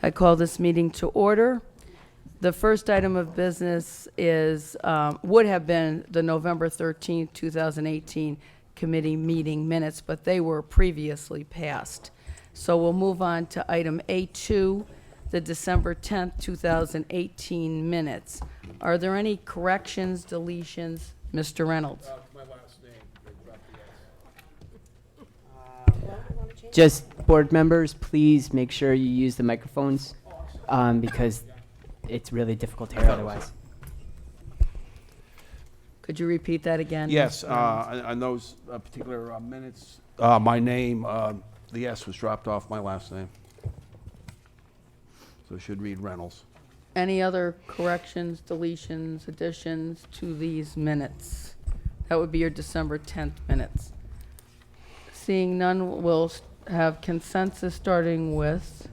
I call this meeting to order. The first item of business is, would have been the November 13th, 2018 committee meeting minutes, but they were previously passed. So we'll move on to item A2, the December 10th, 2018 minutes. Are there any corrections, deletions? Mr. Reynolds? My last name, they dropped the S. Just board members, please make sure you use the microphones because it's really difficult to hear otherwise. Could you repeat that again? Yes, Mr. Reynolds? on those particular minutes, my name, the S was dropped off my last name. So it should read Reynolds. Any other corrections, deletions, additions to these minutes? That would be your December 10th minutes. Seeing none, we'll have consensus starting with,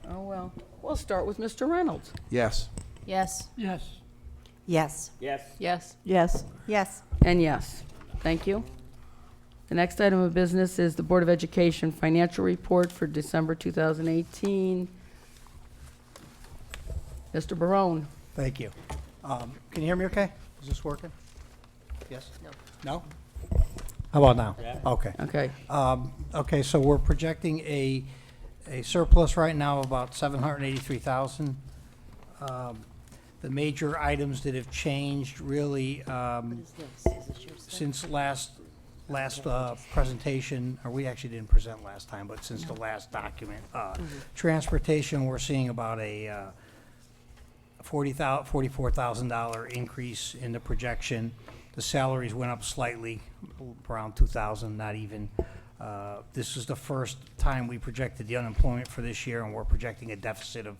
we'll start with Mr. Reynolds. Yes. Yes. Yes. Yes. Yes. Yes. Yes. And yes. Thank you. The next item of business is the Board of Education financial report for December 2018. Mr. Barone. Thank you. Can you hear me okay? Is this working? Yes? No? How about now? Yeah. Okay. Okay. Okay, so we're projecting a surplus right now of about $783,000. The major items that have changed really since last presentation, or we actually didn't present last time, but since the last document, transportation, we're seeing about a $44,000 increase in the projection. The salaries went up slightly, around 2,000, not even. This is the first time we projected the unemployment for this year, and we're projecting a deficit of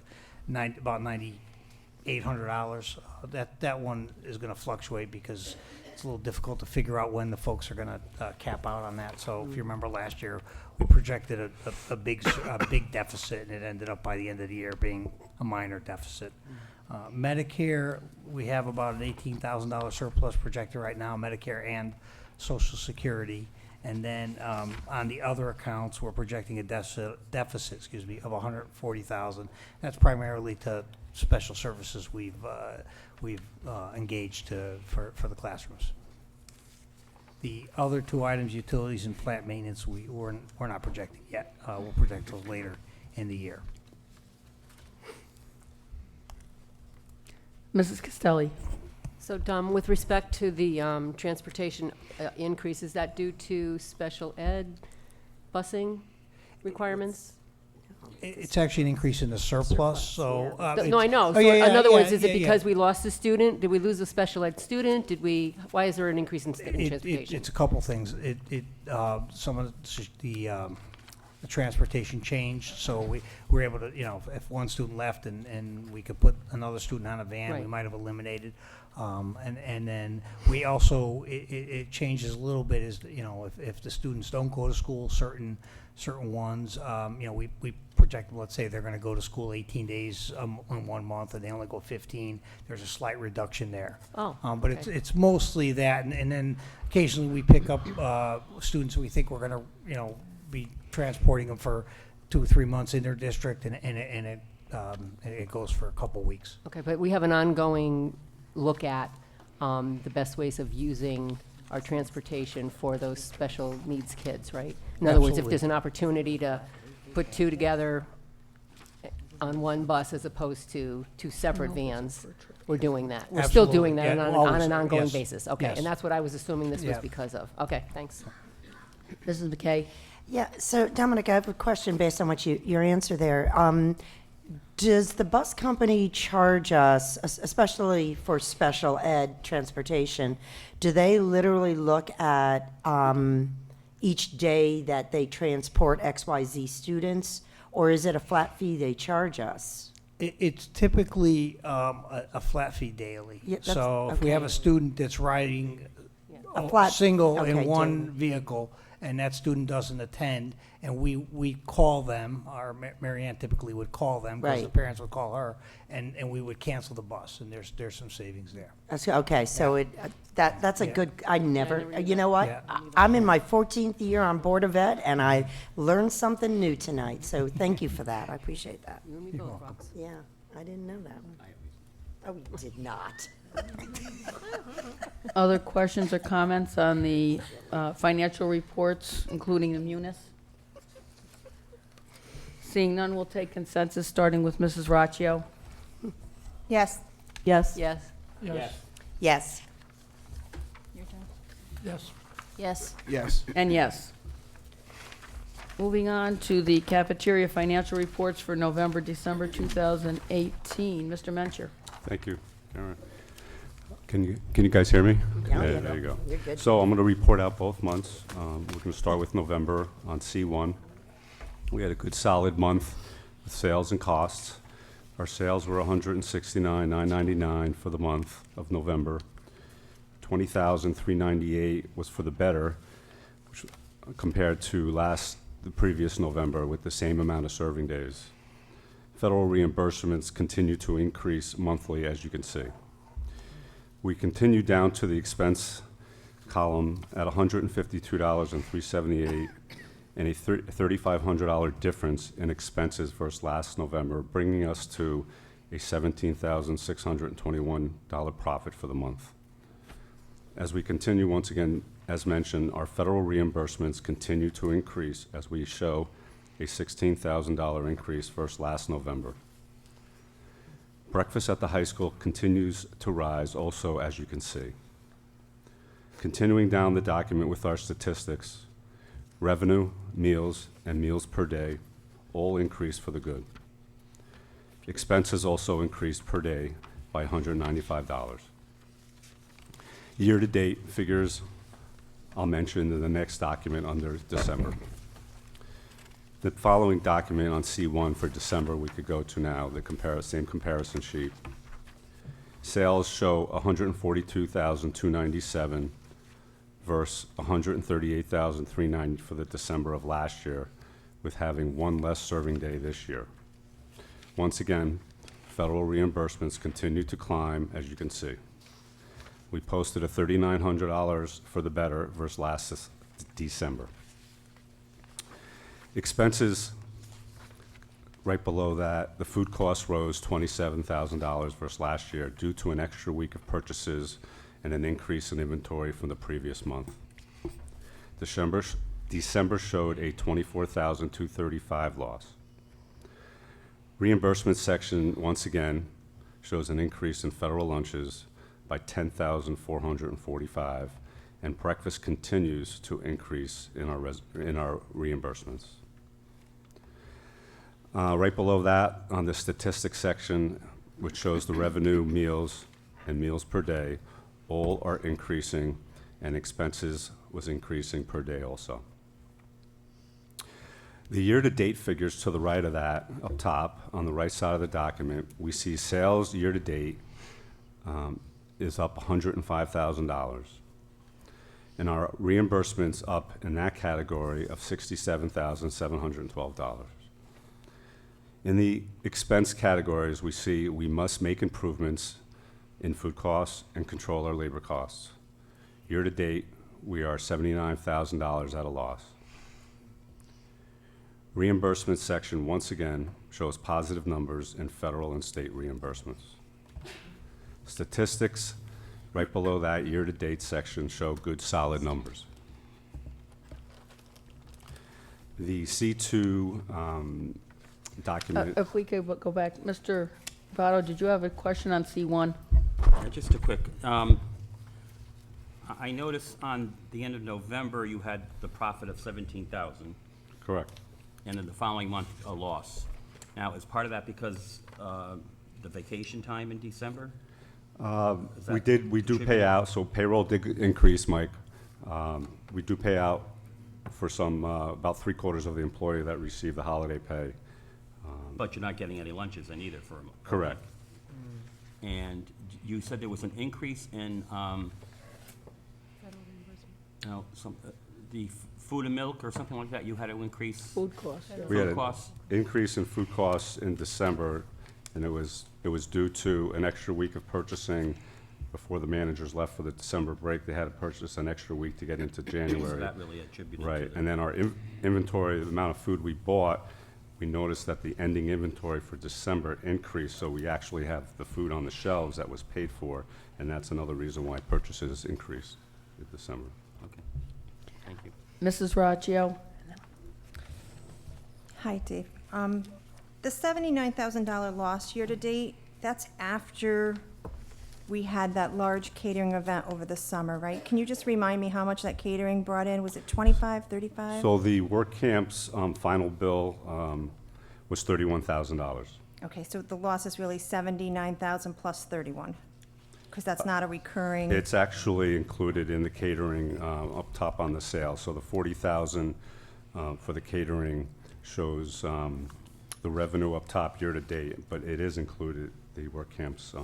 about $9,800. That one is going to fluctuate because it's a little difficult to figure out when the folks are going to cap out on that. So if you remember last year, we projected a big deficit, and it ended up by the end of the year being a minor deficit. Medicare, we have about an $18,000 surplus projected right now, Medicare and Social Security. And then on the other accounts, we're projecting a deficit of $140,000. That's primarily to special services we've engaged for the classrooms. The other two items, utilities and plant maintenance, we're not projecting yet. We'll project those later in the year. Mrs. Castelli. So, Dom, with respect to the transportation increase, is that due to special ed busing requirements? It's actually an increase in the surplus, so. No, I know. So in other words, is it because we lost a student? Did we lose a special ed student? Why is there an increase in transportation? It's a couple things. Some of the transportation changed, so we were able to, if one student left and we could put another student on a van, Right. we might have eliminated. And then we also, it changes a little bit as, if the students don't go to school, certain ones, we project, let's say they're going to go to school 18 days in 1 month and they only go 15, there's a slight reduction there. Oh, But okay. it's mostly that, and then occasionally we pick up students we think we're going to, be transporting them for 2 or 3 months in their district, and it goes for a couple weeks. Okay, but we have an ongoing look at the best ways of using our transportation for those special needs kids, right? In other words, if Absolutely. there's an opportunity to put two together on one bus as opposed to two separate vans, we're doing that. We're still doing that Absolutely. on Yeah, always. an ongoing Yes. basis. Okay, Yes. and that's what I was assuming this was Yeah. because of. Okay, thanks. Mrs. McKay. Yeah, so Dominic, I have a question based on what your answer there. Does the bus company charge us, especially for special ed transportation, do they literally look at each day that they transport XYZ students, or is it a flat fee they charge us? It's typically a flat fee daily. Yeah, that's- So if we have a student that's riding A flat- single okay, in one daily. vehicle, and that student doesn't attend, and we call them, or Mary Ann typically would call them, because the Right. parents would call her, and we would cancel the bus, and there's some savings there. Okay, so that's a Yeah. good, I never, you know what? Yeah. I'm in my 14th year on Board of Ed, and I learned something new tonight, so thank you for that. I appreciate that. You and me both, Rox. Yeah, I didn't know that. Oh, you did not. Other questions or comments on the financial reports, including the munis? Seeing none, we'll take consensus, starting with Mrs. Raccio. Yes. Yes. Yes. Yes. Yes. Yes. Yes. And yes. Moving on to the cafeteria financial reports for November, December 2018. Mr. Mencher. Thank you, Karen. Can you guys hear me? Yeah, Okay, yeah. there you go. You're good. So I'm going to report out both months. We're going to start with November on C1. We had a good solid month with sales and costs. Our sales were $169,999 for the month of November. $20,398 was for the better, which, compared to the previous November with the same amount of serving days. Federal reimbursements continue to increase monthly, as you can see. We continue down to the expense column at $152,378 and a $3,500 difference in expenses versus last November, bringing us to a $17,621 profit for the month. As we continue, once again, as mentioned, our federal reimbursements continue to increase as we show a $16,000 increase versus last November. Breakfast at the high school continues to rise also, as you can see. Continuing down the document with our statistics, revenue, meals, and meals per day all increased for the good. Expenses also increased per day by $195. Year-to-date figures I'll mention in the next document under December. The following document on C1 for December we could go to now, the same comparison sheet. Sales show $142,297 versus $138,390 for the December of last year, with having one less serving day this year. Once again, federal reimbursements continue to climb, as you can see. We posted a $3,900 for the better versus last December. Expenses, right below that, the food costs rose $27,000 versus last year due to an extra week of purchases and an increase in inventory from the previous month. December showed a $24,235 loss. Reimbursement section, once again, shows an increase in federal lunches by $10,445, and breakfast continues to increase in our reimbursements. Right below that, on the statistics section, which shows the revenue, meals, and meals per day, all are increasing, and expenses was increasing per day also. The year-to-date figures to the right of that, up top, on the right side of the document, we see sales year-to-date is up $105,000. And our reimbursements up in that category of $67,712. In the expense categories, we see we must make improvements in food costs and control our labor costs. Year-to-date, we are $79,000 at a loss. Reimbursement section, once again, shows positive numbers in federal and state reimbursements. Statistics, right below that year-to-date section, show good, solid numbers. The C2 document. If we could go back, Mr. Votto, did you have a question on C1? Just a quick, I noticed on the end of November, you had the profit of 17,000, Correct. and then the following month, a loss. Now, is part of that because the vacation time in December? Is We that do pay contributing? out, so payroll did increase, Mike. We do pay out for some, about 3/4 of the employee that receive the holiday pay. But you're not getting any lunches in either for a month? Correct. And you said there was an increase in, no, the food and milk or something like that, you had to increase Food costs. We had food an costs? increase in food costs in December, and it was due to an extra week of purchasing before the managers left for the December break. They had to purchase an extra week to get into So January. that really attributed to Right, the... and then our inventory, the amount of food we bought, we noticed that the ending inventory for December increased, so we actually have the food on the shelves that was paid for, and that's another reason why purchases increased in December. Okay, thank you. Mrs. Raccio? Hi, Dave. The $79,000 loss year-to-date, that's after we had that large catering event over the summer, right? Can you just remind me how much that catering brought in? Was it 25, 35? So the work camp's final bill was $31,000. Okay, so the loss is really 79,000 plus 31, because that's not a recurring. It's actually included in the catering up top on the sale. So the 40,000 for the catering shows the revenue up top year to date, but it is included, the work camps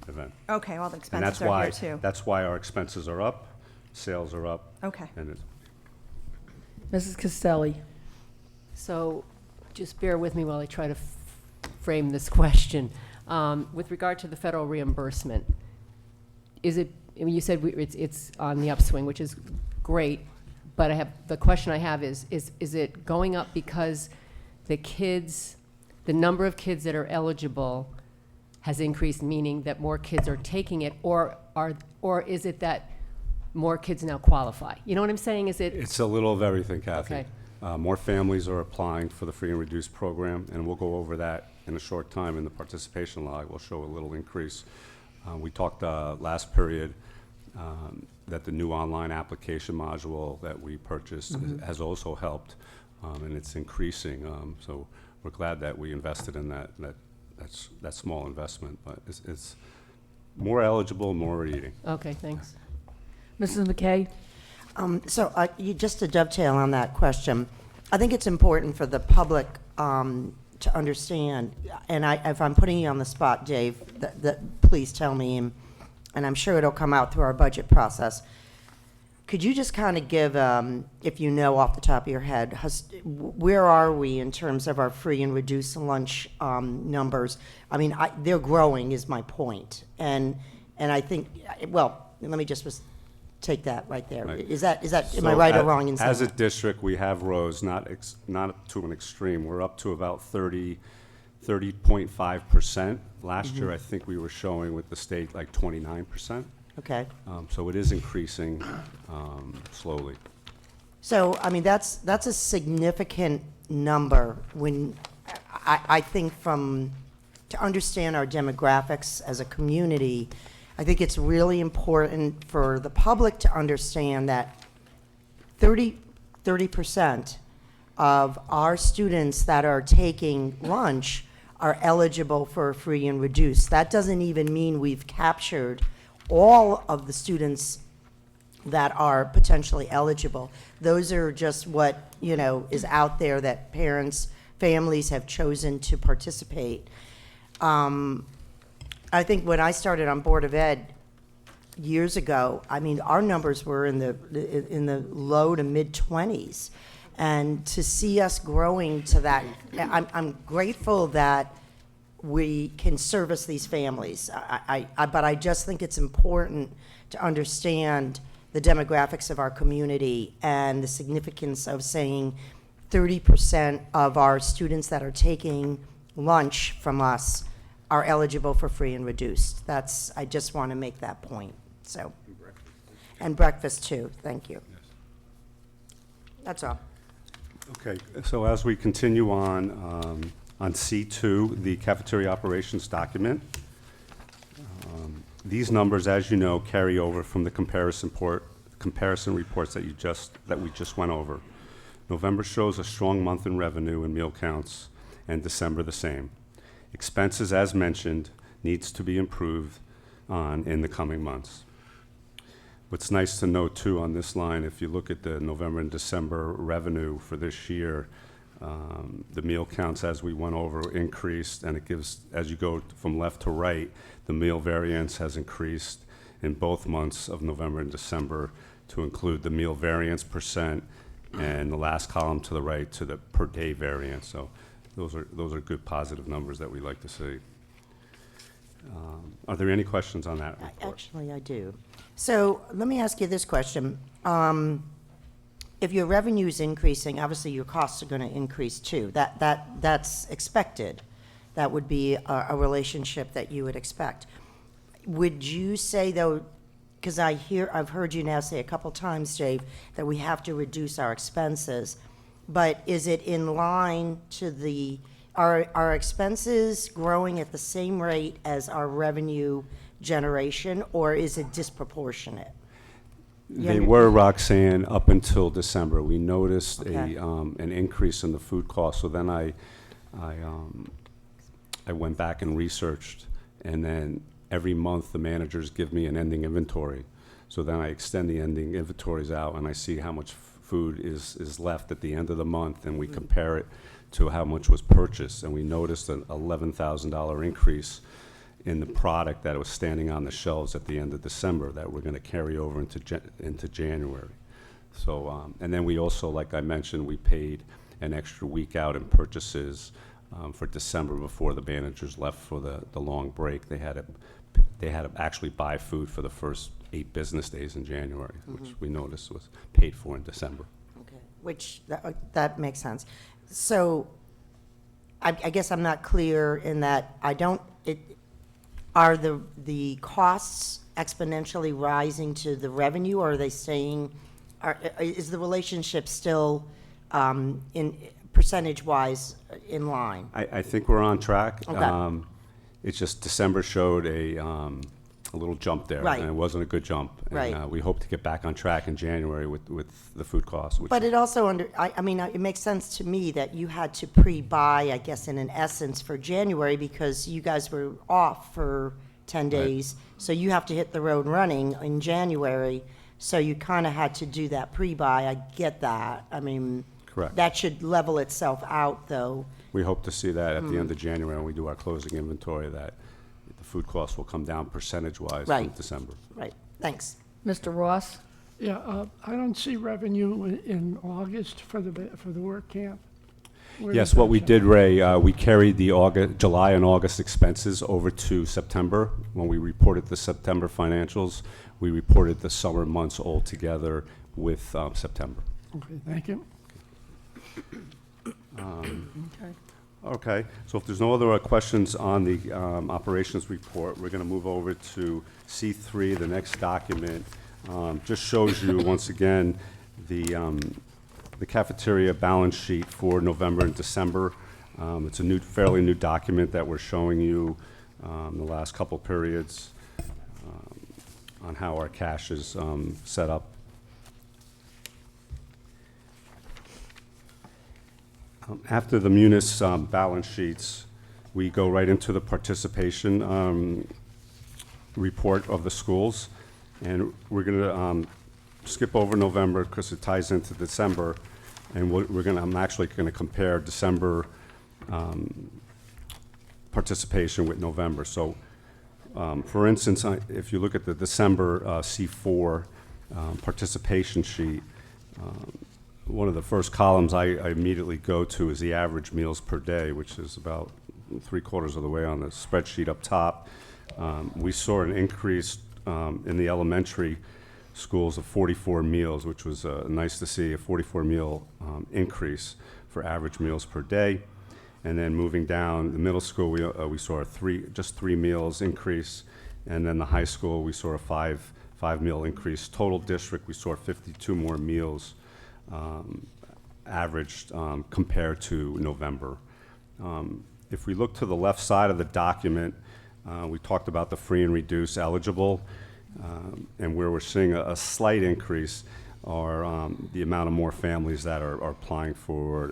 event. Okay, all the And that's expenses are why, here too. that's why our expenses are up, sales are up. Okay. And it's, Mrs. Castelli? So just bear with me while I try to frame this question. With regard to the federal reimbursement, is it, I mean, you said it's on the upswing, which is great, but the question I have is it going up because the number of kids that are eligible has increased, meaning that more kids are taking it, or is it that more kids now qualify? You know what I'm saying? Is it? it's a little of everything, Kathy. Okay. More families are applying for the free and reduced program, and we'll go over that in a short time in the participation log. We'll show a little increase. We talked last period that the new online application module that we purchased has also helped, and it's increasing. So we're glad that we invested in that small investment, but it's more eligible, more eating. Okay, thanks. Mrs. McKay? Just to dovetail on that question, I think it's important for the public to understand, and if I'm putting you on the spot, Dave, that please tell me, and I'm sure it'll come out through our budget process. Could you just kind of give, if you know off the top of your head, where are we in terms of our free and reduced lunch numbers? I mean, they're growing is my point. And I think, well, let me just take that right there. Right. Is that, am I So right or wrong in saying As a that? district, we have rose, not to an extreme. We're up to about 30.5%. Last year, I think we were showing with the state like 29%. Okay. So it is increasing slowly. So, I mean, that's a significant number when, I think to understand our demographics as a community, I think it's really important for the public to understand that 30% of our students that are taking lunch are eligible for a free and reduced. That doesn't even mean we've captured all of the students that are potentially eligible. Those are just what, is out there that families have chosen to participate. I think when I started on Board of Ed years ago, I mean, our numbers were in the low to mid-20s. And to see us growing to that, I'm grateful that we can service these families. But I just think it's important to understand the demographics of our community and the significance of saying 30% of our students that are taking lunch from us are eligible for free and reduced. I just want to make that point, so. And breakfast too, thank you. That's all. Okay, so as we continue on C2, the cafeteria operations document, these numbers, as you know, carry over from the comparison reports that we just went over. November shows a strong month in revenue and meal counts, and December the same. Expenses, as mentioned, needs to be improved on in the coming months. What's nice to note too on this line, if you look at the November and December revenue for this year, the meal counts as we went over increased, and it gives, as you go from left to right, the meal variance has increased in both months of November and December to include the meal variance percent and the last column to the right to the per day variance. So those are good positive numbers that we like to see. Are there any questions on that report? Actually, I do. So let me ask you this question. If your revenue is increasing, obviously your costs are going to increase too. That's expected. That would be a relationship that you would expect. Would you say, though, because I've heard you now say a couple times, Dave, that we have to reduce our expenses, but is it in line to are our expenses growing at the same rate as our revenue generation, or is it disproportionate? They were, Roxanne, up until December. We noticed Okay. an increase in the food cost, so then I went back and researched, and then every month the managers give me an ending inventory. So then I extend the ending inventories out, and I see how much food is left at the end of the month, and we compare it to how much was purchased, and we noticed an $11,000 increase in the product that was standing on the shelves at the end of December that we're going to carry over into January. So, and then we also, like I mentioned, we paid an extra week out in purchases for December before the managers left for the long break. They had to actually buy food for the first 8 business days in January, which we noticed was paid for in December. Okay, which, that makes sense. So I guess I'm not clear in that are the costs exponentially rising to the revenue, or are they staying, is the relationship still in percentage-wise in line? I think we're on track. Okay. It's just December showed a little jump there. Right. And it wasn't a good jump. Right. And we hope to get back on track in January with the food costs. Which But it also I mean, it makes sense to me that you had to pre-buy, I guess, in an essence, for January, because you guys were off for 10 days. So you have to hit the road running in January. So you kind of had to do that pre-buy. I get that. I mean, Correct. that should level itself out, though. We hope to see that at the end of January when we do our closing inventory, that the food costs will come down percentage-wise from Right. December. Right. Thanks. Mr. Ross? Yeah, I don't see revenue in August for the work camp. Where Yes, does what that we show? did, Ray, we carried the July and August expenses over to September. When we reported the September financials, we reported the summer months all together with September. Okay, thank you. Okay, so if there's no other questions on the operations report, we're going to move over to C3, the next document. Just shows you, once again, the cafeteria balance sheet for November and December. It's a fairly new document that we're showing you the last couple periods on how our cash is set up. After the Munis balance sheets, we go right into the participation report of the schools. And we're going to skip over November because it ties into December. And I'm actually going to compare December participation with November. So, for instance, if you look at the December C4 participation sheet, one of the first columns I immediately go to is the average meals per day, which is about 3/4 of the way on the spreadsheet up top. We saw an increase in the elementary schools of 44 meals, which was nice to see, a 44 meal increase for average meals per day. And then moving down, the middle school, we saw just three meals increase. And then the high school, we saw a five meal increase. Total district, we saw 52 more meals averaged compared to November. If we look to the left side of the document, we talked about the free and reduced eligible, and where we're seeing a slight increase are the amount of more families that are applying for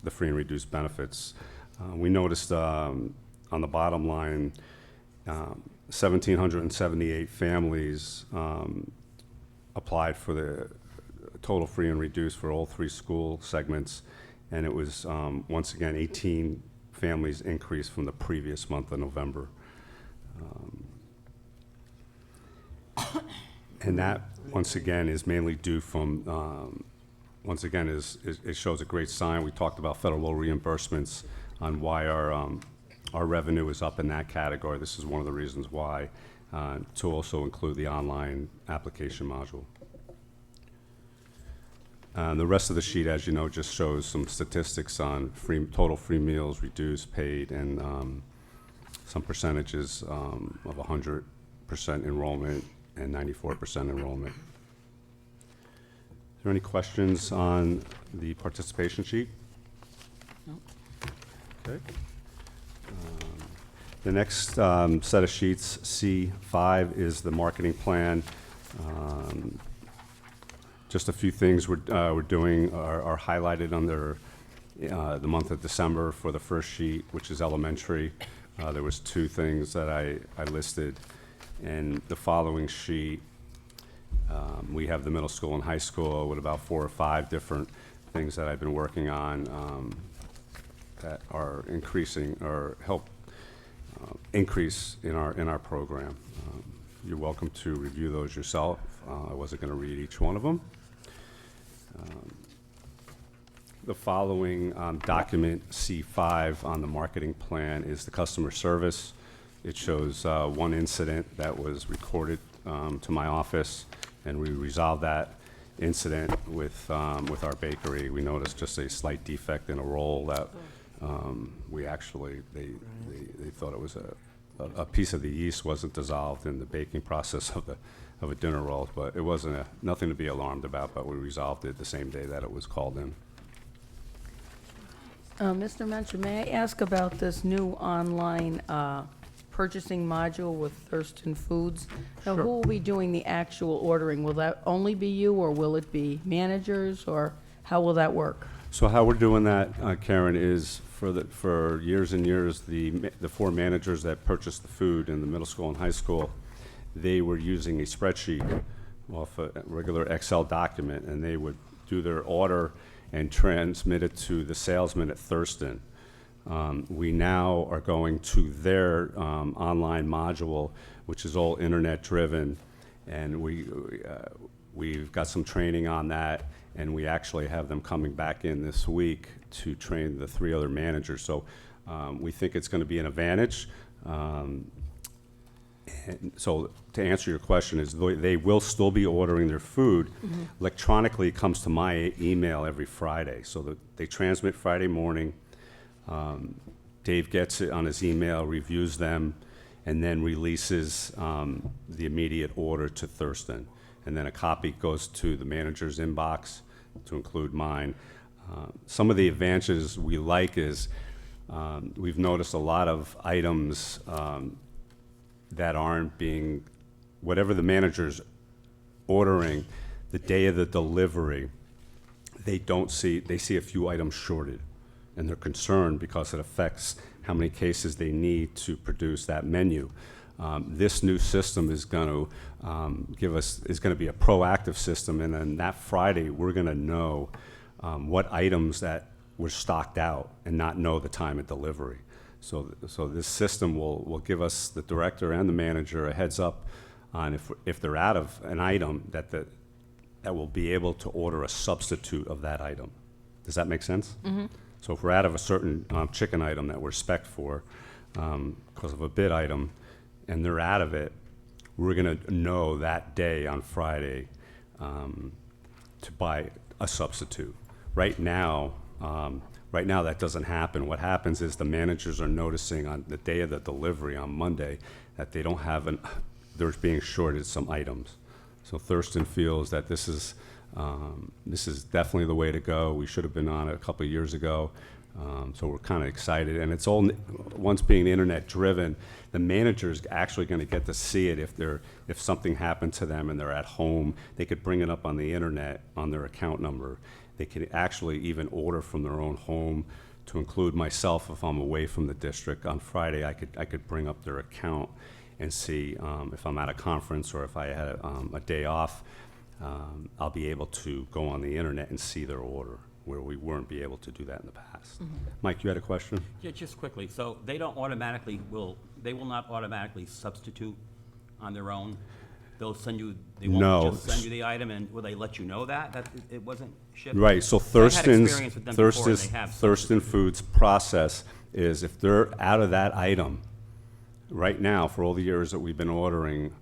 the free and reduced benefits. We noticed on the bottom line, 1,778 families applied for the total free and reduced for all 3 school segments, and it was once again 18 families increased from the previous month of November. And that, once again, is mainly due from once again, it shows a great sign. We talked about federal reimbursements on why our revenue is up in that category. This is one of the reasons why, to also include the online application module. The rest of the sheet, as you know, just shows some statistics on total free meals, reduced, paid, and some percentages of 100% enrollment and 94% enrollment. Is there any questions on the participation sheet? No. Okay. The next set of sheets, C5, is the marketing plan. Just a few things we're doing are highlighted under the month of December for the first sheet, which is elementary. There was 2 things that I listed. And the following sheet, we have the middle school and high school with about 4 or 5 different things that I've been working on that are increasing or help increase in our program. You're welcome to review those yourself. I wasn't going to read each one of them. The following document, C5, on the marketing plan is the customer service. It shows one incident that was recorded to my office, and we resolved that incident with our bakery. We noticed just a slight defect in a roll that we actually, they thought it was a piece of the yeast wasn't dissolved in the baking process of a dinner roll, but it wasn't nothing to be alarmed about, but we resolved it the same day that it was called in. Mr. Mensch, may I ask about this new online purchasing module with Thurston Foods? Now, Sure. who will be doing the actual ordering? Will that only be you, or will it be managers, or how will that work? So how we're doing that, Karen, is for years and years, the 4 managers that purchased the food in the middle school and high school, they were using a spreadsheet off a regular Excel document, and they would do their order and transmit it to the salesman at Thurston. We now are going to their online module, which is all internet-driven, and we've got some training on that, and we actually have them coming back in this week to train the 3 other managers. So we think it's going to be an advantage. And so to answer your question, is they will still be ordering their food. Mm-hmm. Electronically, it comes to my email every Friday. So they transmit Friday morning. Dave gets it on his email, reviews them, and then releases the immediate order to Thurston. And then a copy goes to the manager's inbox, to include mine. Some of the advantages we like is we've noticed a lot of items that aren't being, whatever the manager's ordering, the day of the delivery, they see a few items shorted, and they're concerned because it affects how many cases they need to produce that menu. This new system is going to be a proactive system, and then that Friday we're going to know what items that were stocked out and not know the time of delivery. So this system will give us, the director and the manager, a heads up on if they're out of an item that will be able to order a substitute of that item. Does that make sense? Mm-hmm. So if we're out of a certain chicken item that we're spec'd for because of a bid item, and they're out of it, we're going to know that day on Friday to buy a substitute. Right now, that doesn't happen. What happens is the managers are noticing on the day of the delivery on Monday that they don't have they're being shorted some items. So Thurston feels that this is definitely the way to go. We should have been on it a couple of years ago. So we're kind of excited, and it's all, once being internet driven, the manager's actually going to get to see it if something happened to them and they're at home. They could bring it up on the internet on their account number. They could actually even order from their own home, to include myself if I'm away from the district. On Friday, I could bring up their account and see if I'm at a conference or if I had a day off. I'll be able to go on the internet and see their order, where we weren't be able to do that in the past. Mm-hmm. Mike, you had a question? Yeah, just quickly, so they will not automatically substitute on their own? they'll send you, they No. won't just send you the item, and will they let you know that it wasn't shipped? Right, so I've had Thurston's, experience with them before, and they have Thurston Foods' process is if they're out of that item, right now, for all the years that we've been ordering,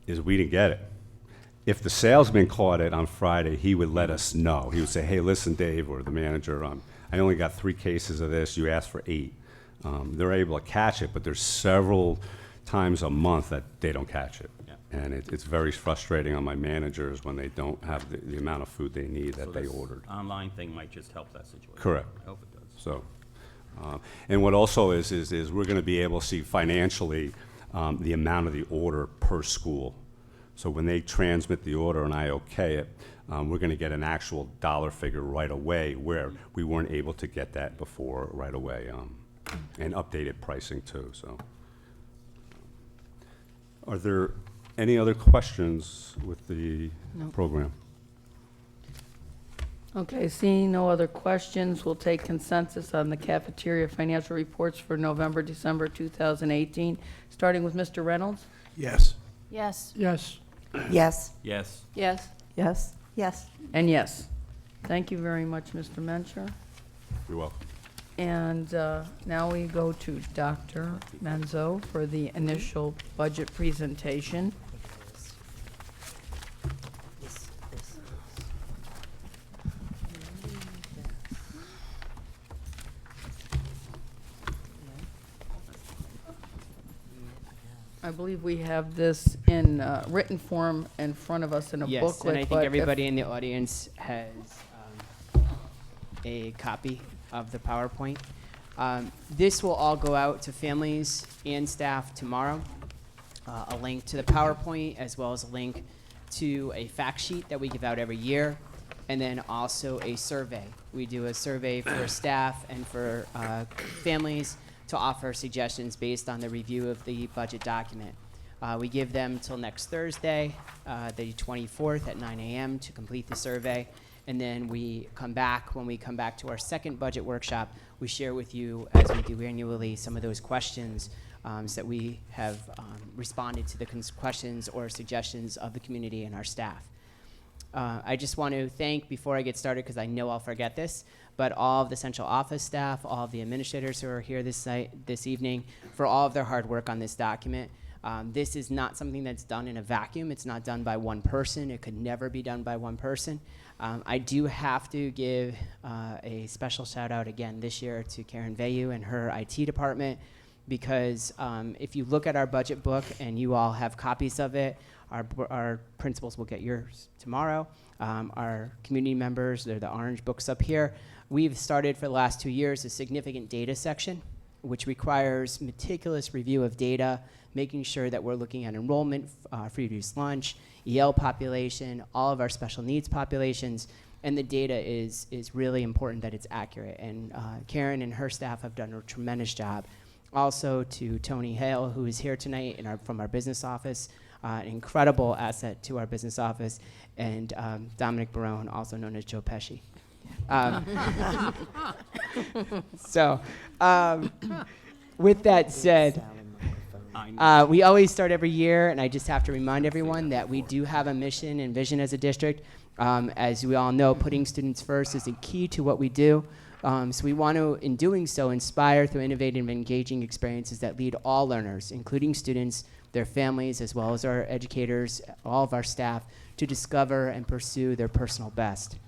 is we didn't get it. If the salesman caught it on Friday, he would let us know. He would say, hey, listen, Dave, or the manager, I only got 3 cases of this, you asked for 8. They're able to catch it, but there's several times a month that they don't catch it. Yeah. And it's very frustrating on my managers when they don't have the amount of food they need that So they this ordered. Online thing might just help that situation. Correct. I hope it does. So, and what also is we're going to be able to see financially the amount of the order per school. So when they transmit the order and I okay it, we're going to get an actual dollar figure right away where we weren't able to get that before right away, and updated pricing too. So, are there any other questions with the program? Okay, seeing no other questions, we'll take consensus on the cafeteria financial reports for November, December 2018, starting with Mr. Reynolds. Yes. Yes. Yes. Yes. Yes. Yes. Yes. Yes. And yes. Thank you very much, Mr. Mencher. You're welcome. And now we go to Dr. Menzo for the initial budget presentation. I believe we have this in written form in front of us in a Yes, booklet. and I but think if- everybody in the audience has a copy of the PowerPoint. This will all go out to families and staff tomorrow. A link to the PowerPoint, as well as a link to a fact sheet that we give out every year, and then also a survey. We do a survey for staff and for families to offer suggestions based on the review of the budget document. We give them till next Thursday, the 24th at 9 a.m. to complete the survey. And then we come back, when we come back to our second budget workshop, we share with you, as we do annually, some of those questions so that we have responded to the questions or suggestions of the community and our staff. I just want to thank, before I get started, because I know I'll forget this, but all of the central office staff, all of the administrators who are here this evening, for all of their hard work on this document. This is not something that's done in a vacuum. It's not done by one person. It could never be done by one person. I do have to give a special shout out again this year to Karen Vayu and her IT department, because if you look at our budget book, and you all have copies of it, our principals will get yours tomorrow. Our community members, they're the orange books up here. We've started for the last 2 years a significant data section, which requires meticulous review of data, making sure that we're looking at enrollment, free reduced lunch, EL population, all of our special needs populations, and the data is really important that it's accurate. And Karen and her staff have done a tremendous job. Also to Tony Hale, who is here tonight from our business office, an incredible asset to our business office, and Dominic Barone, also known as Joe Pesci. So, with that said, we always start every year, and I just have to remind everyone that we do have a mission and vision as a district. As we all know, putting students first is the key to what we do. So we want to, in doing so, inspire through innovative and engaging experiences that lead all learners, including students, their families, as well as our educators, all of our staff, to discover and pursue their personal best.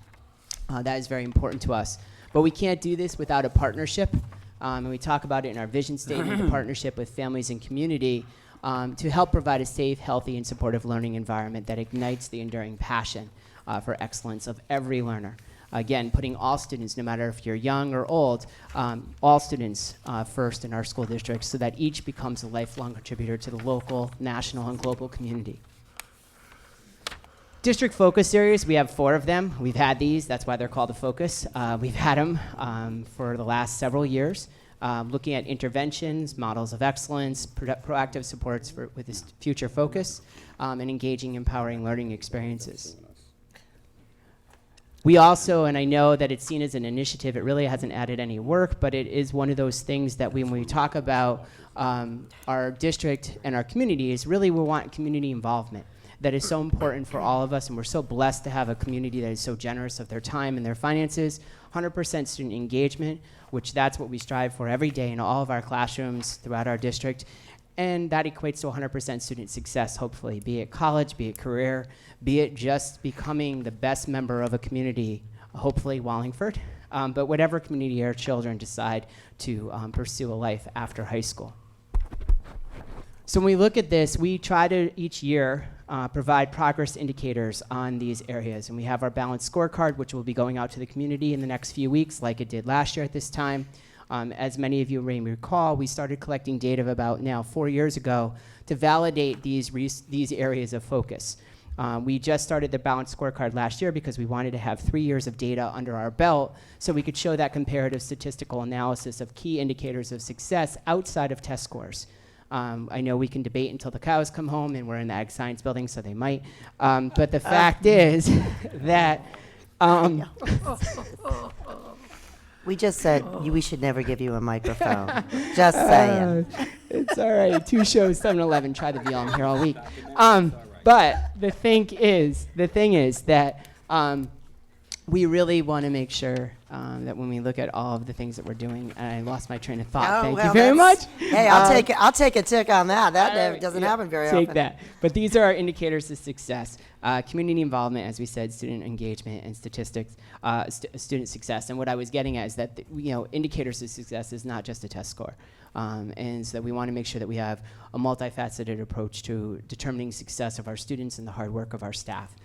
That is very important to us. But we can't do this without a partnership. And we talk about it in our vision statement, the partnership with families and community to help provide a safe, healthy, and supportive learning environment that ignites the enduring passion for excellence of every learner. Again, putting all students, no matter if you're young or old, all students first in our school districts, so that each becomes a lifelong contributor to the local, national, and global community. District focus areas, we have 4 of them. We've had these, that's why they're called a focus. We've had them for the last several years, looking at interventions, models of excellence, proactive supports with this future focus, and engaging, empowering learning experiences. We also, and I know that it's seen as an initiative, it really hasn't added any work, but it is one of those things that when we talk about our district and our community is really we want community involvement. That is so important for all of us, and we're so blessed to have a community that is so generous of their time and their finances. 100% student engagement, which that's what we strive for every day in all of our classrooms throughout our district. And that equates to 100% student success, hopefully, be it college, be it career, be it just becoming the best member of a community, hopefully Wallingford, but whatever community our children decide to pursue a life after high school. So when we look at this, we try to each year provide progress indicators on these areas. And we have our balanced scorecard, which will be going out to the community in the next few weeks, like it did last year at this time. As many of you may recall, we started collecting data about now 4 years ago to validate these areas of focus. We just started the balanced scorecard last year because we wanted to have 3 years of data under our belt so we could show that comparative statistical analysis of key indicators of success outside of test scores. I know we can debate until the cows come home, and we're in the Ag Science building, so they might. But the fact is that We just said we should never give you a microphone. Just saying. it's all right. 2 shows, 7-Eleven. Try the veal. I'm here all week. But the thing is that we really want to make sure that when we look at all of the things that we're doing, and I lost my train of thought. Thank you very much. Hey, I'll take a tick on that. That doesn't happen very often. Take that. But these are our indicators of success. Community involvement, as we said, student engagement, and statistics, student success. And what I was getting at is that indicators of success is not just a test score. And so that we want to make sure that we have a multifaceted approach to determining success of our students and the hard work of our staff,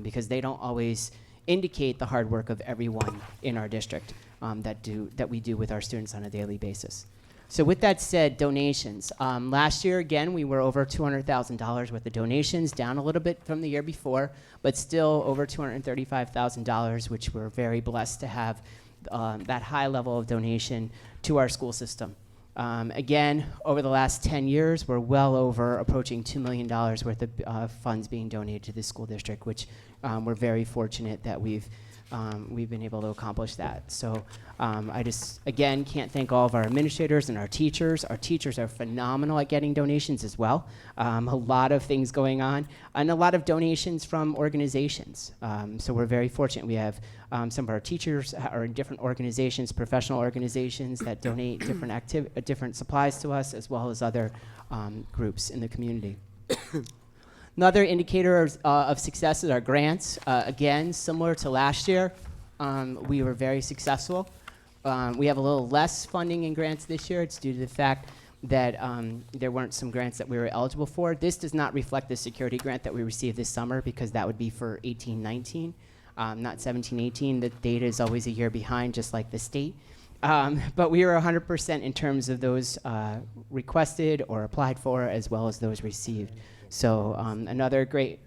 because they don't always indicate the hard work of everyone in our district that we do with our students on a daily basis. So with that said, donations. Last year, again, we were over $200,000 worth of donations, down a little bit from the year before, but still over $235,000, which we're very blessed to have that high level of donation to our school system. Again, over the last 10 years, we're well over approaching $2 million worth of funds being donated to the school district, which we're very fortunate that we've been able to accomplish that. So I just, again, can't thank all of our administrators and our teachers. Our teachers are phenomenal at getting donations as well. A lot of things going on, and a lot of donations from organizations. So we're very fortunate. We have some of our teachers are in different organizations, professional organizations that donate different supplies to us, as well as other groups in the community. Another indicator of success is our grants. Again, similar to last year, we were very successful. We have a little less funding in grants this year. It's due to the fact that there weren't some grants that we were eligible for. This does not reflect the security grant that we received this summer, because that would be for 18-19, not 17-18. The data is always a year behind, just like the state. But we were 100% in terms of those requested or applied for, as well as those received. So another great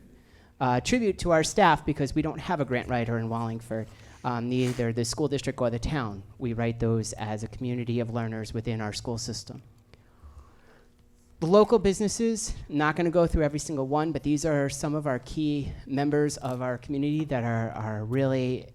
tribute to our staff, because we don't have a grant writer in Wallingford, neither the school district or the town. We write those as a community of learners within our school system. The local businesses, not going to go through every single one, but these are some of our key members of our community that are really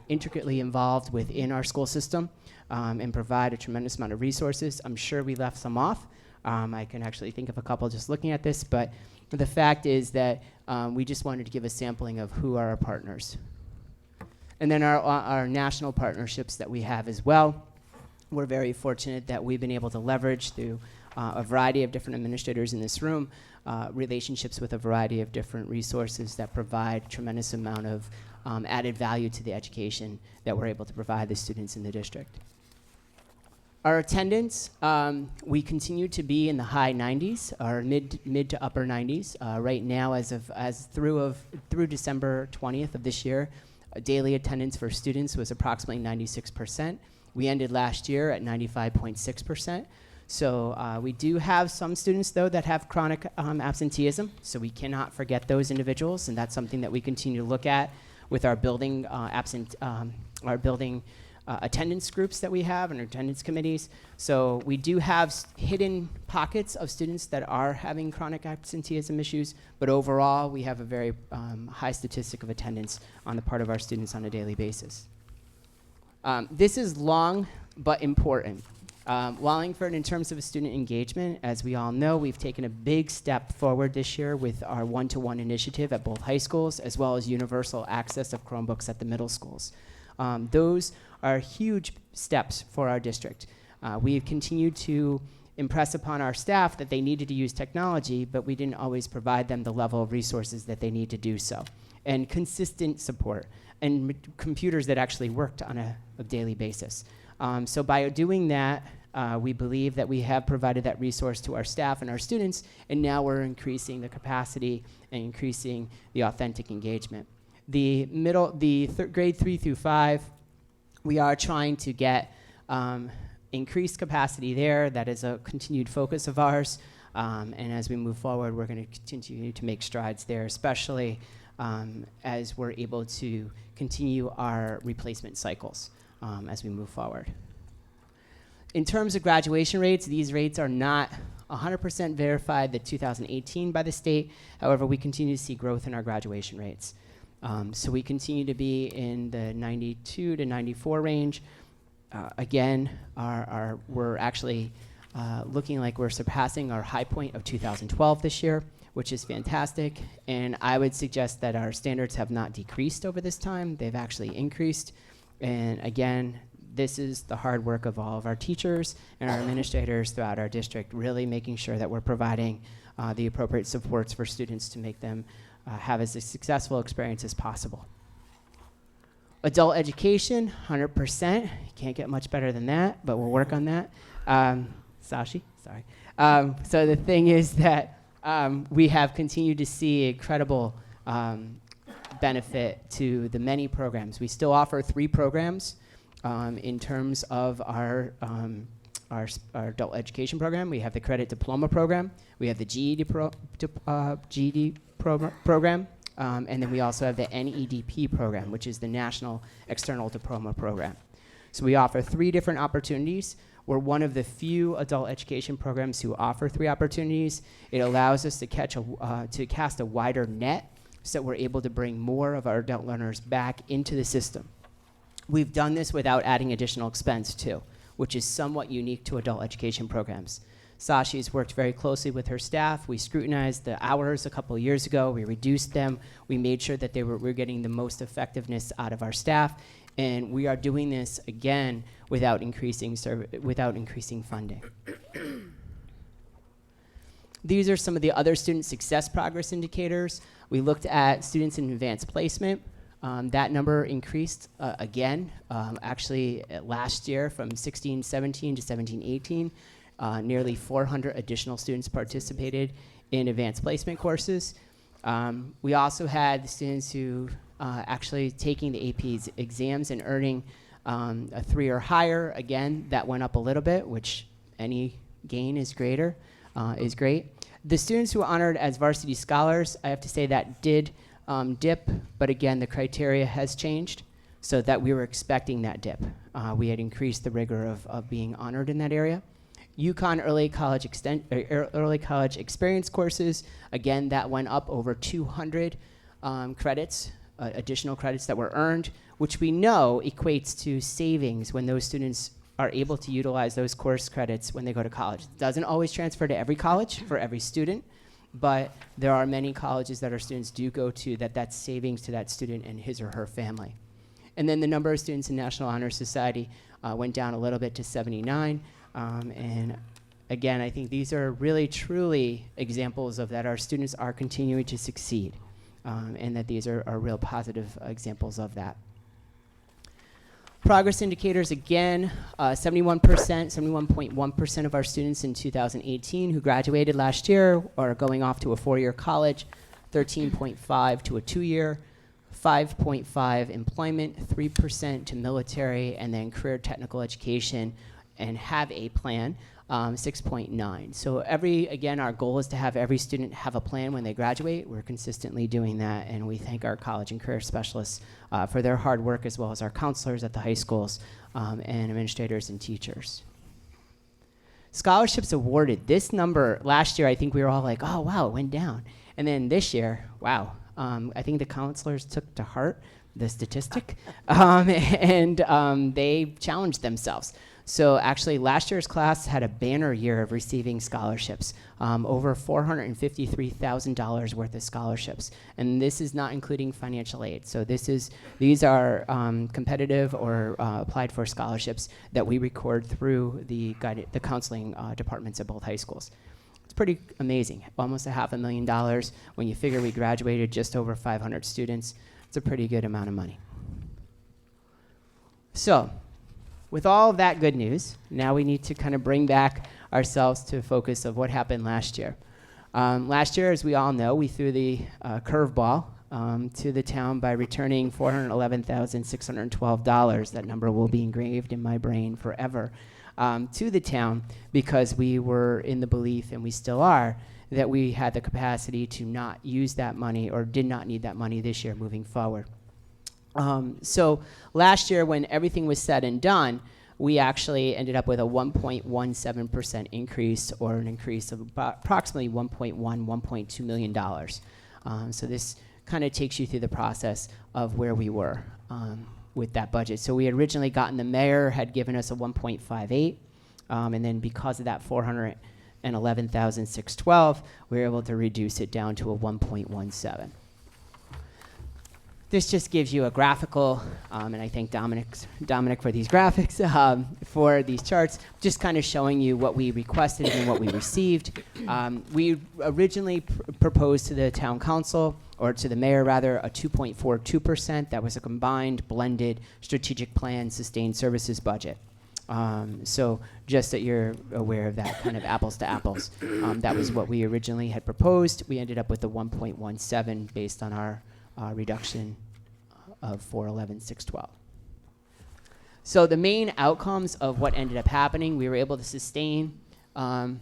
intricately involved within our school system and provide a tremendous amount of resources. I'm sure we left some off. I can actually think of a couple just looking at this, but the fact is that we just wanted to give a sampling of who are our partners. And then our national partnerships that we have as well. We're very fortunate that we've been able to leverage through a variety of different administrators in this room, relationships with a variety of different resources that provide a tremendous amount of added value to the education that we're able to provide the students in the district. Our attendance, we continue to be in the high 90s, or mid to upper 90s. Right now, through December 20th of this year, daily attendance for students was approximately 96%. We ended last year at 95.6%. So we do have some students, though, that have chronic absenteeism, so we cannot forget those individuals, and that's something that we continue to look at with our building attendance groups that we have and attendance committees. So we do have hidden pockets of students that are having chronic absenteeism issues, but overall, we have a very high statistic of attendance on the part of our students on a daily basis. This is long but important. Wallingford, in terms of student engagement, as we all know, we've taken a big step forward this year with our one-to-one initiative at both high schools, as well as universal access of Chromebooks at the middle schools. Those are huge steps for our district. We have continued to impress upon our staff that they needed to use technology, but we didn't always provide them the level of resources that they need to do so, and consistent support, and computers that actually worked on a daily basis. So by doing that, we believe that we have provided that resource to our staff and our students, and now we're increasing the capacity and increasing the authentic engagement. Grade 3 through 5, we are trying to get increased capacity there. That is a continued focus of ours. And as we move forward, we're going to continue to make strides there, especially as we're able to continue our replacement cycles as we move forward. In terms of graduation rates, these rates are not 100% verified, the 2018 by the state. However, we continue to see growth in our graduation rates. So we continue to be in the 92 to 94 range. Again, we're actually looking like we're surpassing our high point of 2012 this year, which is fantastic. And I would suggest that our standards have not decreased over this time. They've actually increased. And again, this is the hard work of all of our teachers and our administrators throughout our district, really making sure that we're providing the appropriate supports for students to make them have as a successful experience as possible. Adult education, 100%. Can't get much better than that, but we'll work on that. Sashi, sorry. So the thing is that we have continued to see incredible benefit to the many programs. We still offer 3 programs in terms of our adult education program. We have the credit diploma program. We have the GED program. And then we also have the NEDP program, which is the National External Diploma Program. So we offer 3 different opportunities. We're one of the few adult education programs who offer 3 opportunities. It allows us to cast a wider net so that we're able to bring more of our adult learners back into the system. We've done this without adding additional expense too, which is somewhat unique to adult education programs. Sashi's worked very closely with her staff. We scrutinized the hours a couple of years ago. We reduced them. We made sure that we're getting the most effectiveness out of our staff. And we are doing this, again, without increasing funding. These are some of the other student success progress indicators. We looked at students in advanced placement. That number increased again, actually last year from 16-17 to 17-18. Nearly 400 additional students participated in advanced placement courses. We also had students who actually taking the AP exams and earning a 3 or higher. Again, that went up a little bit, which any gain is great. The students who were honored as varsity scholars, I have to say that did dip, but again, the criteria has changed so that we were expecting that dip. We had increased the rigor of being honored in that area. UConn early college experience courses, again, that went up over 200 credits, additional credits that were earned, which we know equates to savings when those students are able to utilize those course credits when they go to college. It doesn't always transfer to every college for every student, but there are many colleges that our students do go to that's savings to that student and his or her family. And then the number of students in National Honor Society went down a little bit to 79. And again, I think these are really, truly examples of that our students are continuing to succeed, and that these are real positive examples of that. Progress indicators, again, 71.1% of our students in 2018 who graduated last year are going off to a 4-year college, 13.5 to a 2-year, 5.5 employment, 3% to military, and then career technical education and have a plan, 6.9. So again, our goal is to have every student have a plan when they graduate. We're consistently doing that, and we thank our college and career specialists for their hard work, as well as our counselors at the high schools and administrators and teachers. Scholarships awarded. This number, last year, I think we were all like, oh, wow, it went down. And then this year, wow, I think the counselors took to heart the statistic, and they challenged themselves. So actually, last year's class had a banner year of receiving scholarships, over $453,000 worth of scholarships. And this is not including financial aid. So these are competitive or applied for scholarships that we record through the counseling departments at both high schools. It's pretty amazing, almost $500,000. When you figure we graduated just over 500 students, it's a pretty good amount of money. So, with all of that good news, now we need to kind of bring back ourselves to focus of what happened last year. Last year, as we all know, we threw the curveball to the town by returning $411,612. That number will be engraved in my brain forever, to the town, because we were in the belief, and we still are, that we had the capacity to not use that money or did not need that money this year moving forward. So last year, when everything was said and done, we actually ended up with a 1.17% increase, or an increase of approximately $1.2 million. So this kind of takes you through the process of where we were with that budget. So we had originally gotten, the mayor had given us a 1.58, and then because of that $411,612, we were able to reduce it down to a 1.17. This just gives you a graphical, and I thank Dominic for these graphics, for these charts, just kind of showing you what we requested and what we received. We originally proposed to the town council, or to the mayor rather, a 2.42%. That was a combined blended strategic plan sustained services budget. So just that you're aware of that, kind of apples to apples. That was what we originally had proposed. We ended up with a 1.17 based on our reduction of 411,612. So the main outcomes of what ended up happening, we were able to sustain and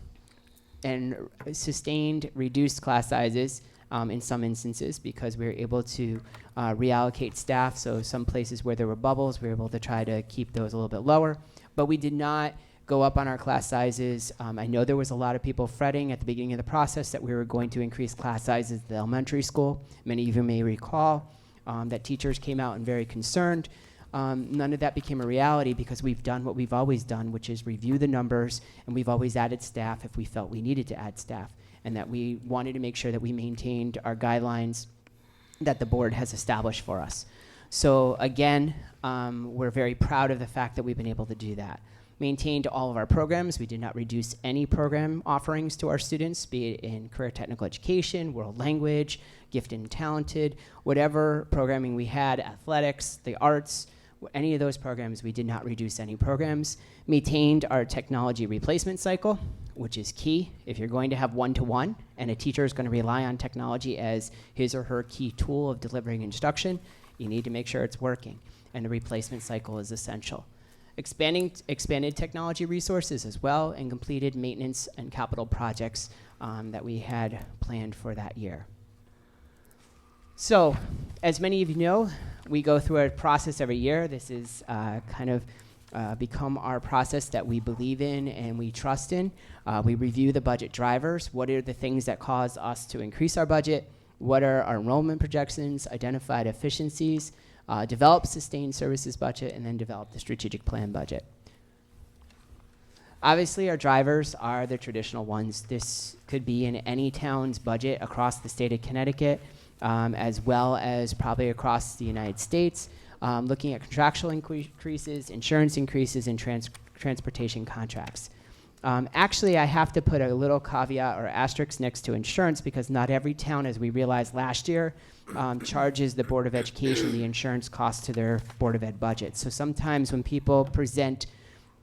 sustained reduced class sizes in some instances, because we were able to reallocate staff. So some places where there were bubbles, we were able to try to keep those a little bit lower. But we did not go up on our class sizes. I know there was a lot of people fretting at the beginning of the process that we were going to increase class sizes at the elementary school. Many of you may recall that teachers came out and very concerned. None of that became a reality, because we've done what we've always done, which is review the numbers, and we've always added staff if we felt we needed to add staff, and that we wanted to make sure that we maintained our guidelines that the board has established for us. So again, we're very proud of the fact that we've been able to do that. Maintained all of our programs. We did not reduce any program offerings to our students, be it in career technical education, world language, gifted and talented, whatever programming we had, athletics, the arts, any of those programs, we did not reduce any programs. Maintained our technology replacement cycle, which is key. If you're going to have one-to-one and a teacher is going to rely on technology as his or her key tool of delivering instruction, you need to make sure it's working, and the replacement cycle is essential. Expanded technology resources as well, and completed maintenance and capital projects that we had planned for that year. So, as many of you know, we go through a process every year. This is kind of become our process that we believe in and we trust in. We review the budget drivers. What are the things that cause us to increase our budget? What are our enrollment projections, identified efficiencies, develop sustained services budget, and then develop the strategic plan budget. Obviously, our drivers are the traditional ones. This could be in any town's budget across the state of Connecticut, as well as probably across the United States, looking at contractual increases, insurance increases, and transportation contracts. Actually, I have to put a little caveat or asterisk next to insurance, because not every town, as we realized last year, charges the Board of Education the insurance costs to their Board of Ed budget. So sometimes when people present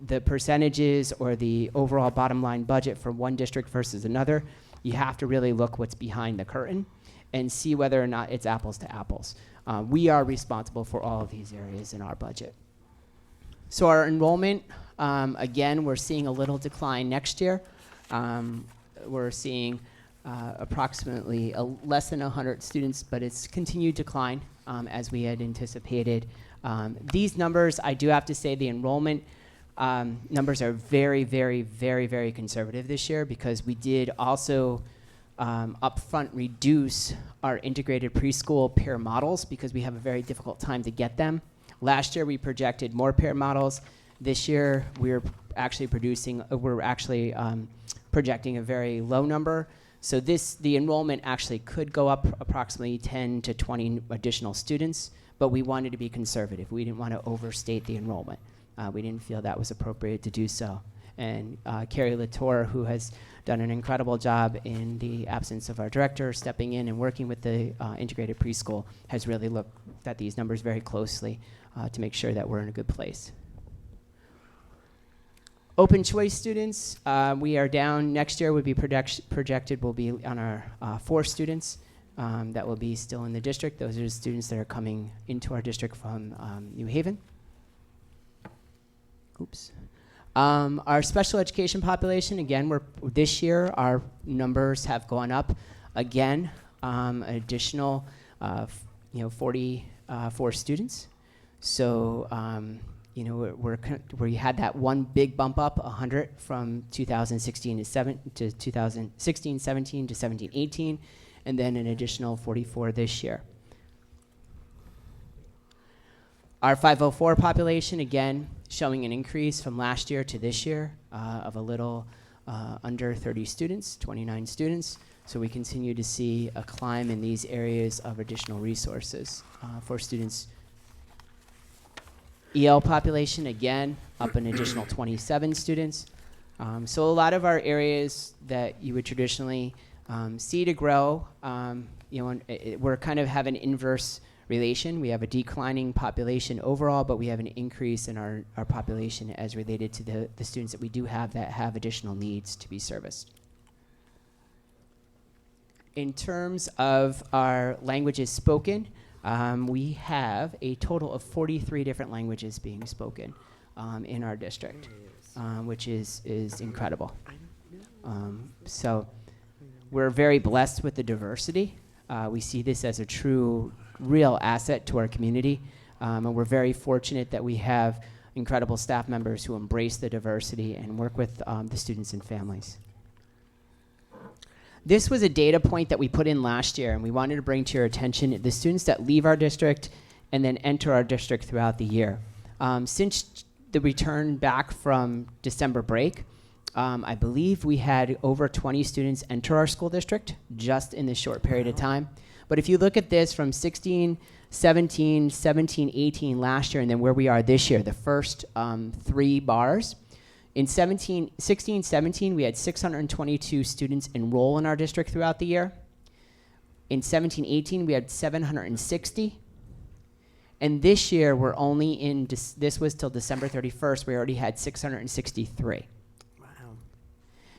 the percentages or the overall bottom line budget for one district versus another, you have to really look what's behind the curtain and see whether or not it's apples to apples. We are responsible for all of these areas in our budget. So our enrollment Again, we're seeing a little decline next year. We're seeing approximately less than 100 students, but it's continued decline as we had anticipated. These numbers, I do have to say, the enrollment numbers are very, very, very, very conservative this year because we did also upfront reduce our integrated preschool pair models because we have a very difficult time to get them. Last year we projected more pair models. This year we're actually projecting a very low number. So the enrollment actually could go up approximately 10 to 20 additional students, but we wanted to be conservative. We didn't want to overstate the enrollment. We didn't feel that was appropriate to do so. And Carrie Latour, who has done an incredible job in the absence of our director, stepping in and working with the integrated preschool, has really looked at these numbers very closely to make sure that we're in a good place. Open choice students, we are down. Next year would be projected will be on our 4 students that will be still in the district. Those are the students that are coming into our district from New Haven. Oops. Our special education population, again, this year our numbers have gone up again, an additional 44 students. So we had that one big bump up, 100 from 2016 to 2016, 17 to 17, 18, and then an additional 44 this year. Our 504 population, again, showing an increase from last year to this year of a little under 30 students, 29 students. So we continue to see a climb in these areas of additional resources for students. EL population, again, up an additional 27 students. So a lot of our areas that you would traditionally see to grow, we're kind of have an inverse relation. We have a declining population overall, but we have an increase in our population as related to the students that we do have that have additional needs to be serviced. In terms of our languages spoken, we have a total of 43 different languages being spoken in our district, which is incredible. So we're very blessed with the diversity. We see this as a true, real asset to our community, and we're very fortunate that we have incredible staff members who embrace the diversity and work with the students and families. This was a data point that we put in last year, and we wanted to bring to your attention the students that leave our district and then enter our district throughout the year. Since the return back from December break, I believe we had over 20 students enter our school district just in this short period of time. But if you look at this from 16, 17, 17, 18 last year, and then where we are this year, the first 3 bars, in 16, 17, we had 622 students enroll in our district throughout the year. In 17, 18, we had 760. And this year, we're only in, this was till December 31st, we already had 663. Wow.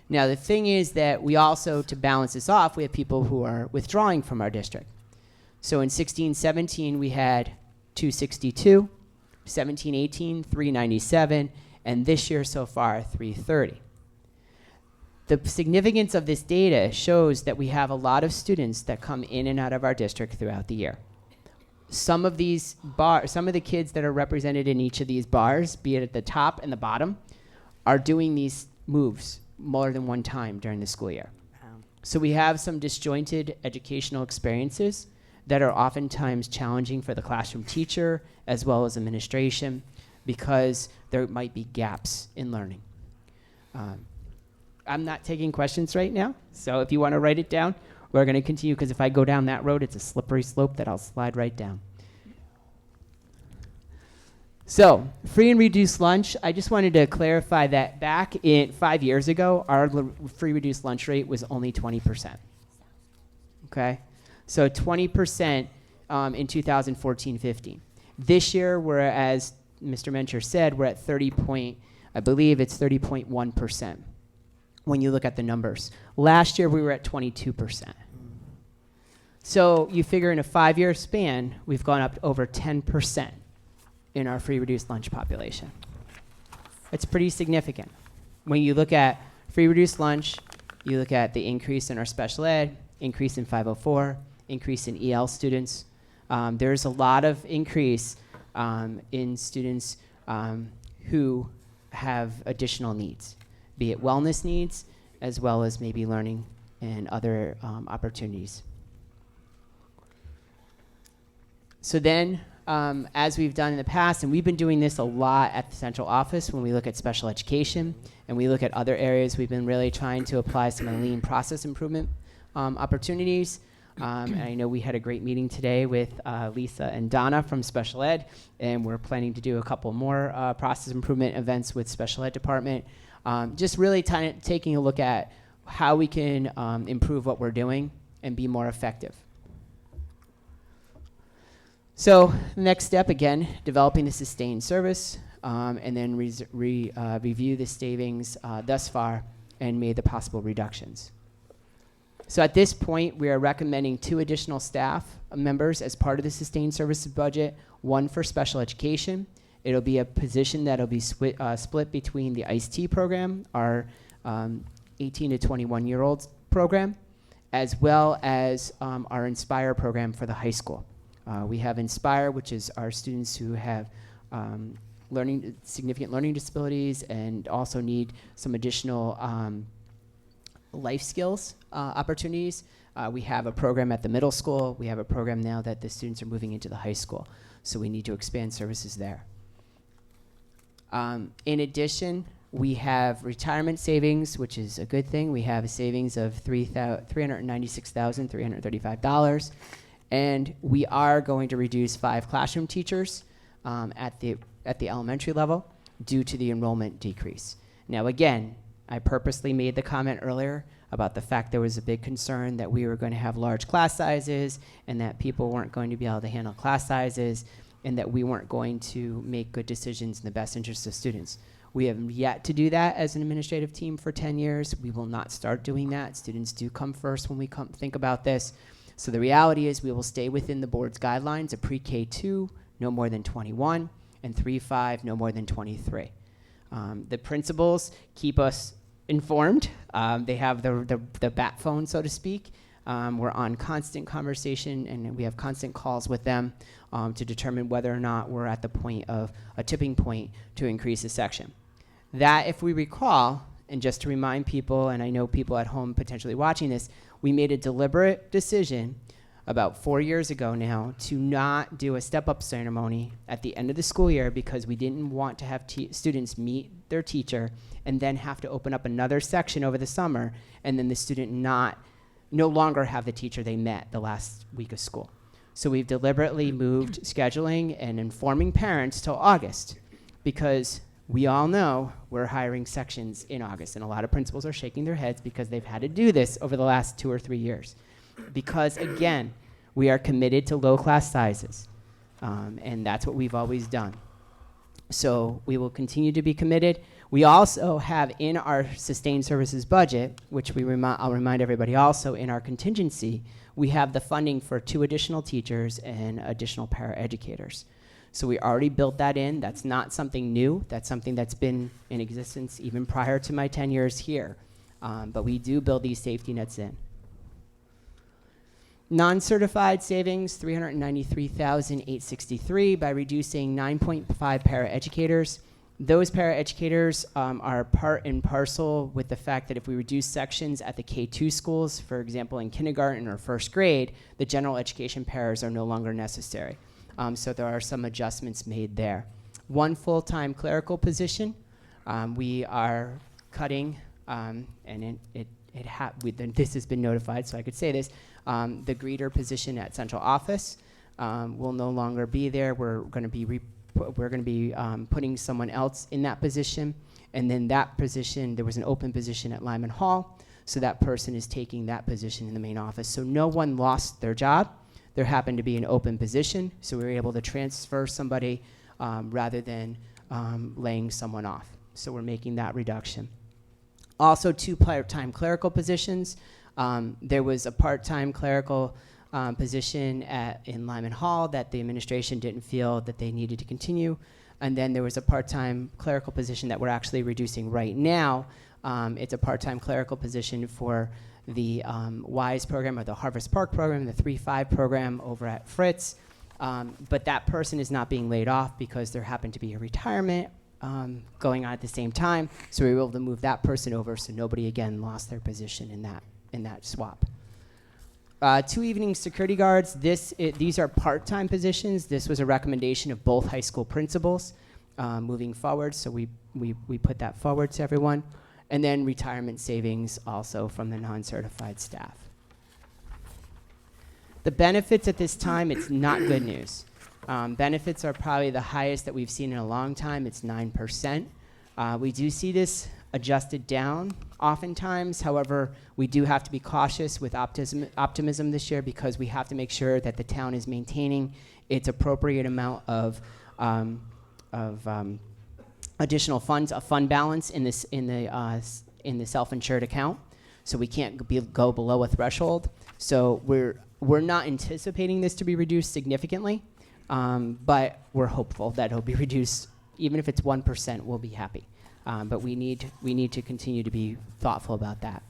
Now, the thing is that we also, to balance this off, we have people who are withdrawing from our district. So in 16, 17, we had 262, 17, 18, 397, and this year so far, 330. The significance of this data shows that we have a lot of students that come in and out of our district throughout the year. Some of these some of the kids that are represented in each of these bars, be it at the top and the bottom, are doing these moves more than one time during the school year. Wow. So we have some disjointed educational experiences that are oftentimes challenging for the classroom teacher as well as administration, because there might be gaps in learning. I'm not taking questions right now, so if you want to write it down, we're going to continue, because if I go down that road, it's a slippery slope that I'll slide right down. So, free and reduced lunch, I just wanted to clarify that back 5 years ago, our free reduced lunch rate was only 20%. Okay? So 20% in 2014-15. This year, we're, as Mr. Mencher said, we're at 30.1% when you look at the numbers. Last year, we were at 22%. So you figure in a 5-year span, we've gone up over 10% in our free reduced lunch population. It's pretty significant. When you look at free reduced lunch, you look at the increase in our special ed, increase in 504, increase in EL students. There's a lot of increase in students who have additional needs, be it wellness needs, as well as maybe learning and other opportunities. So then, as we've done in the past, and we've been doing this a lot at the central office when we look at special education and we look at other areas, we've been really trying to apply some lean process improvement opportunities. And I know we had a great meeting today with Lisa and Donna from special ed, and we're planning to do a couple more process improvement events with special ed department. Just really taking a look at how we can improve what we're doing and be more effective. So next step, again, developing the sustained service, and then review the savings thus far and made the possible reductions. So at this point, we are recommending 2 additional staff members as part of the sustained services budget, 1 for special education. It'll be a position that'll be split between the ICE-T program, our 18 to 21-year-olds program, as well as our Inspire program for the high school. We have Inspire, which is our students who have significant learning disabilities and also need some additional life skills opportunities. We have a program at the middle school. We have a program now that the students are moving into the high school. So we need to expand services there. In addition, we have retirement savings, which is a good thing. We have a savings of $396,335. And we are going to reduce 5 classroom teachers at the elementary level due to the enrollment decrease. Now again, I purposely made the comment earlier about the fact there was a big concern that we were going to have large class sizes and that people weren't going to be able to handle class sizes and that we weren't going to make good decisions in the best interest of students. We have yet to do that as an administrative team for 10 years. We will not start doing that. Students do come first when we think about this. So the reality is we will stay within the board's guidelines of pre-K 2, no more than 21, and 3-5, no more than 23. The principals keep us informed. They have the bat phone, so to speak. We're on constant conversation, and we have constant calls with them to determine whether or not we're at the point of a tipping point to increase the section. That, if we recall, and just to remind people, and I know people at home potentially watching this, we made a deliberate decision about 4 years ago now to not do a step-up ceremony at the end of the school year because we didn't want to have students meet their teacher and then have to open up another section over the summer and then the student no longer have the teacher they met the last week of school. So we've deliberately moved scheduling and informing parents till August because we all know we're hiring sections in August, and a lot of principals are shaking their heads because they've had to do this over the last 2 or 3 years. Because, again, we are committed to low class sizes, and that's what we've always done. So we will continue to be committed. We also have in our sustained services budget, which I'll remind everybody also in our contingency, we have the funding for 2 additional teachers and additional paraeducators. So we already built that in. That's not something new. That's something that's been in existence even prior to my 10 years here. But we do build these safety nets in. Non-certified savings, $393,863 by reducing 9.5 paraeducators. Those paraeducators are part and parcel with the fact that if we reduce sections at the K2 schools, for example, in kindergarten or first grade, the general education paras are no longer necessary. So there are some adjustments made there. 1 full-time clerical position. We are cutting, and this has been notified, so I could say this. The greeter position at central office will no longer be there. We're going to be putting someone else in that position, and then that position, there was an open position at Lyman Hall, so that person is taking that position in the main office. So no one lost their job. There happened to be an open position, so we were able to transfer somebody rather than laying someone off. So we're making that reduction. Also, 2 part-time clerical positions. There was a part-time clerical position in Lyman Hall that the administration didn't feel that they needed to continue. And then there was a part-time clerical position that we're actually reducing right now. It's a part-time clerical position for the WISE program, or the Harvest Park program, the 3-5 program over at Fritz. But that person is not being laid off because there happened to be a retirement going on at the same time. So we were able to move that person over, so nobody again lost their position in that swap. 2 evening security guards. These are part-time positions. This was a recommendation of both high school principals moving forward, so we put that forward to everyone. And then retirement savings also from the non-certified staff. The benefits at this time, it's not good news. Benefits are probably the highest that we've seen in a long time. It's 9%. We do see this adjusted down oftentimes. However, we do have to be cautious with optimism this year, because we have to make sure that the town is maintaining its appropriate amount of additional funds, a fund balance in the self-insured account. So we can't go below a threshold. So we're not anticipating this to be reduced significantly, but we're hopeful that it'll be reduced. Even if it's 1%, we'll be happy. But we need to continue to be thoughtful about that.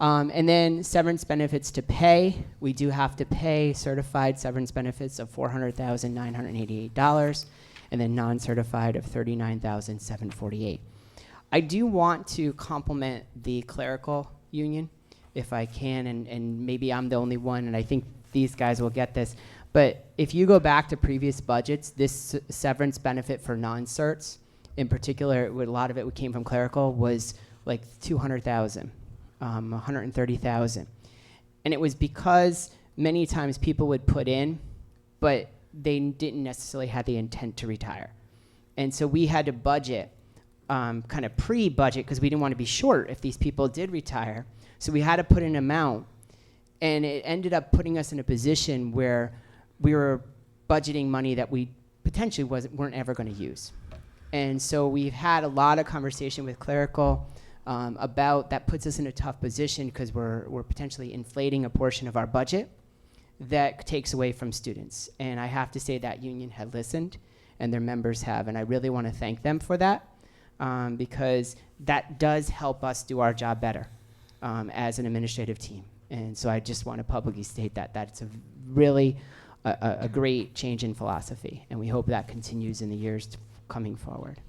And then severance benefits to pay. We do have to pay certified severance benefits of $400,988, and then non-certified of $39,748. I do want to compliment the clerical union, if I can, and maybe I'm the only one, and I think these guys will get this. But if you go back to previous budgets, this severance benefit for non-certs, in particular, a lot of it came from clerical, was like $200,000, $130,000. And it was because many times people would put in, but they didn't necessarily have the intent to retire. And so we had to budget, kind of pre-budget, because we didn't want to be short if these people did retire. So we had to put an amount, and it ended up putting us in a position where we were budgeting money that we potentially weren't ever going to use. And so we've had a lot of conversation with clerical about that. Puts us in a tough position because we're potentially inflating a portion of our budget that takes away from students. And I have to say that union had listened, and their members have, and I really want to thank them for that, because that does help us do our job better as an administrative team. And so I just want to publicly state that it's a really a great change in philosophy, and we hope that continues in the years coming forward.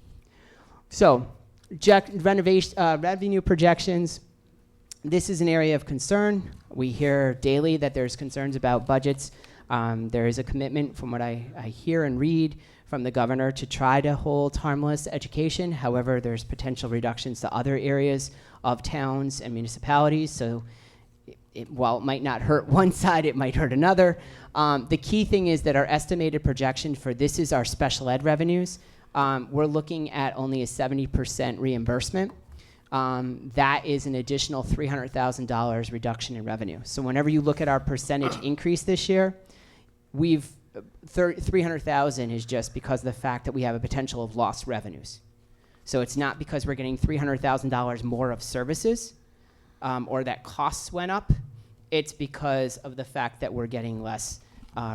So, revenue projections. This is an area of concern. We hear daily that there's concerns about budgets. There is a commitment, from what I hear and read, from the governor to try to hold harmless education. However, there's potential reductions to other areas of towns and municipalities. So while it might not hurt one side, it might hurt another. The key thing is that our estimated projection for this is our special ed revenues. We're looking at only a 70% reimbursement. That is an additional $300,000 reduction in revenue. So whenever you look at our percentage increase this year, we've $300,000 is just because of the fact that we have a potential of lost revenues. So it's not because we're getting $300,000 more of services, or that costs went up. It's because of the fact that we're getting less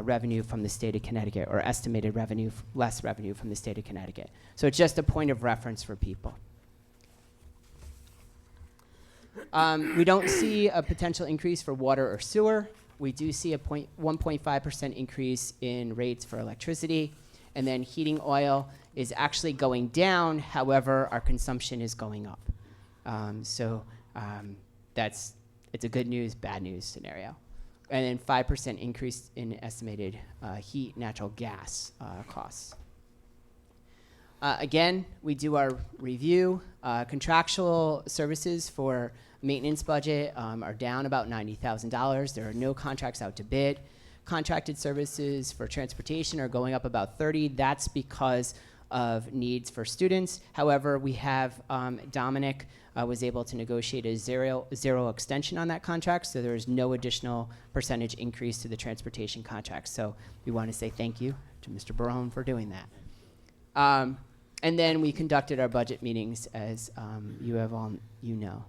revenue from the state of Connecticut, or estimated revenue, less revenue from the state of Connecticut. So it's just a point of reference for people. We don't see a potential increase for water or sewer. We do see a 1.5% increase in rates for electricity, and then heating oil is actually going down. However, our consumption is going up. It's a good news, bad news scenario. And then 5% increase in estimated heat, natural gas costs. Again, we do our review. Contractual services for maintenance budget are down about $90,000. There are no contracts out to bid. Contracted services for transportation are going up about 30. That's because of needs for students. However, we have Dominic was able to negotiate a zero extension on that contract, so there is no additional percentage increase to the transportation contract. So we want to say thank you to Mr. Barone for doing that. And then we conducted our budget meetings, as you know.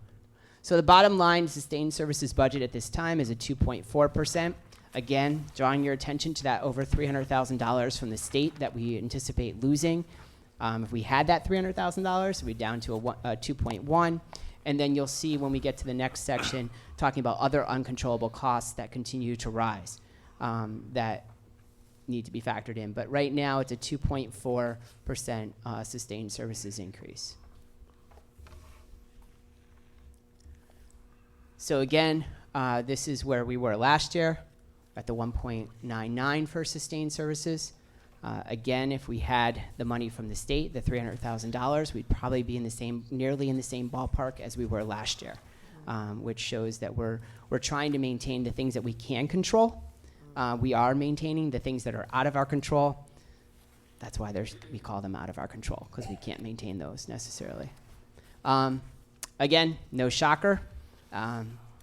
So the bottom line, sustained services budget at this time is a 2.4%. Again, drawing your attention to that over $300,000 from the state that we anticipate losing. If we had that $300,000, we'd down to a 2.1. And then you'll see when we get to the next section, talking about other uncontrollable costs that continue to rise that need to be factored in. But right now, it's a 2.4% sustained services increase. So again, this is where we were last year at the 1.99 for sustained services. Again, if we had the money from the state, the $300,000, we'd probably be in the same, nearly in the same ballpark as we were last year, which shows that we're trying to maintain the things that we can control. We are maintaining the things that are out of our control. That's why we call them out of our control, because we can't maintain those necessarily. Again, no shocker.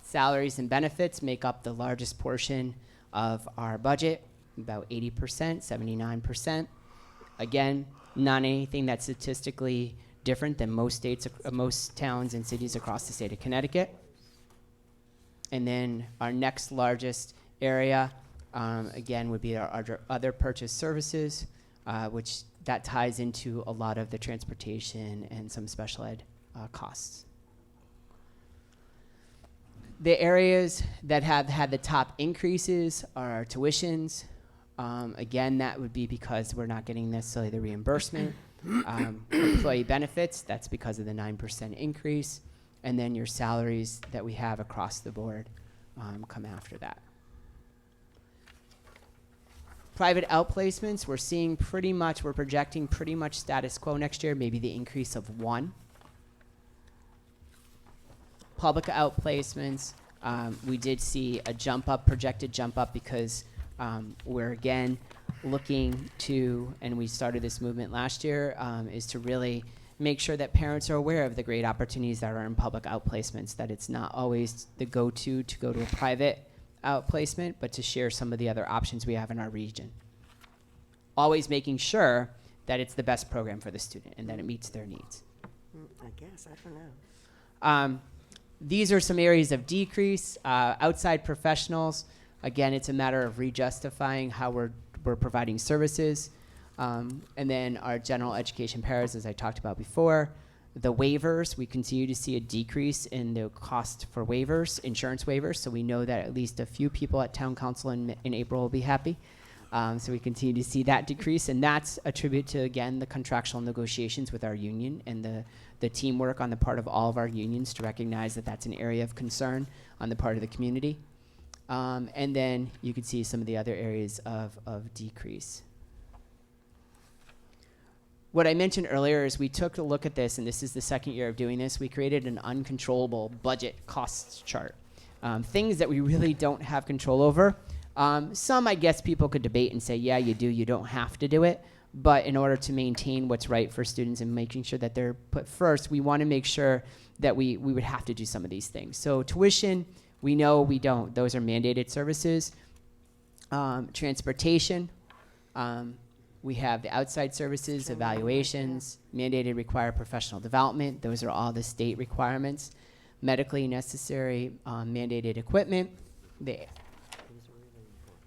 Salaries and benefits make up the largest portion of our budget, about 80%, 79%. Again, not anything that's statistically different than most states, most towns and cities across the state of Connecticut. And then our next largest area, again, would be our other purchase services, which that ties into a lot of the transportation and some special ed costs. The areas that have had the top increases are our tuitions. Again, that would be because we're not getting necessarily the reimbursement. Employee benefits, that's because of the 9% increase. And then your salaries that we have across the board come after that. Private outplacements, we're projecting pretty much status quo next year, maybe the increase of 1. Public outplacements, we did see a projected jump up because we're again looking to, and we started this movement last year, is to really make sure that parents are aware of the great opportunities that are in public outplacements, that it's not always the go-to to go to a private outplacement, but to share some of the other options we have in our region. Always making sure that it's the best program for the student and that it meets their needs. I guess, I don't know. These are some areas of decrease. Outside professionals, again, it's a matter of re-justifying how we're providing services. And then our general education paras, as I talked about before. The waivers, we continue to see a decrease in the cost for waivers, insurance waivers. So we know that at least a few people at town council in April will be happy. So we continue to see that decrease. And that's a tribute to, again, the contractual negotiations with our union and the teamwork on the part of all of our unions to recognize that that's an area of concern on the part of the community. And then you can see some of the other areas of decrease. What I mentioned earlier is we took a look at this, and this is the second year of doing this. We created an uncontrollable budget costs chart. Things that we really don't have control over. Some, I guess, people could debate and say, yeah, you do, you don't have to do it. But in order to maintain what's right for students and making sure that they're put first, we want to make sure that we would have to do some of these things. So tuition, we know we don't. Those are mandated services. Transportation, we have the outside services, evaluations, mandated required professional development. Those are all the state requirements. Medically necessary mandated equipment.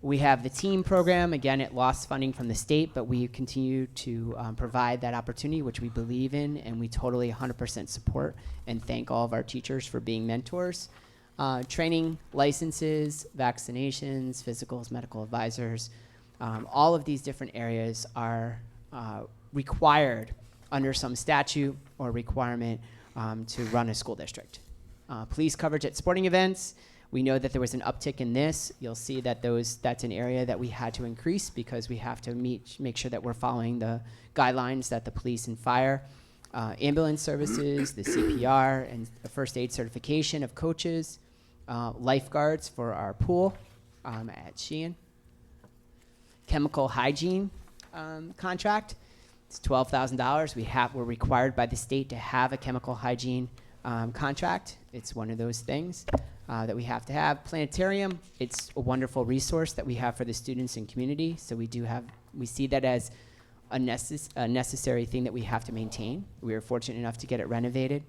We have the team program. Again, it lost funding from the state, but we continue to provide that opportunity, which we believe in, and we totally 100% support and thank all of our teachers for being mentors. Training, licenses, vaccinations, physicals, medical advisors. All of these different areas are required under some statute or requirement to run a school district. Police coverage at sporting events. We know that there was an uptick in this. You'll see that that's an area that we had to increase because we have to make sure that we're following the guidelines that the police and fire, ambulance services, the CPR, and the first aid certification of coaches, lifeguards for our pool at Sheehan. Chemical hygiene contract. It's $12,000. We're required by the state to have a chemical hygiene contract. It's one of those things that we have to have. Planetarium, it's a wonderful resource that we have for the students and community. So we see that as a necessary thing that we have to maintain. We were fortunate enough to get it renovated.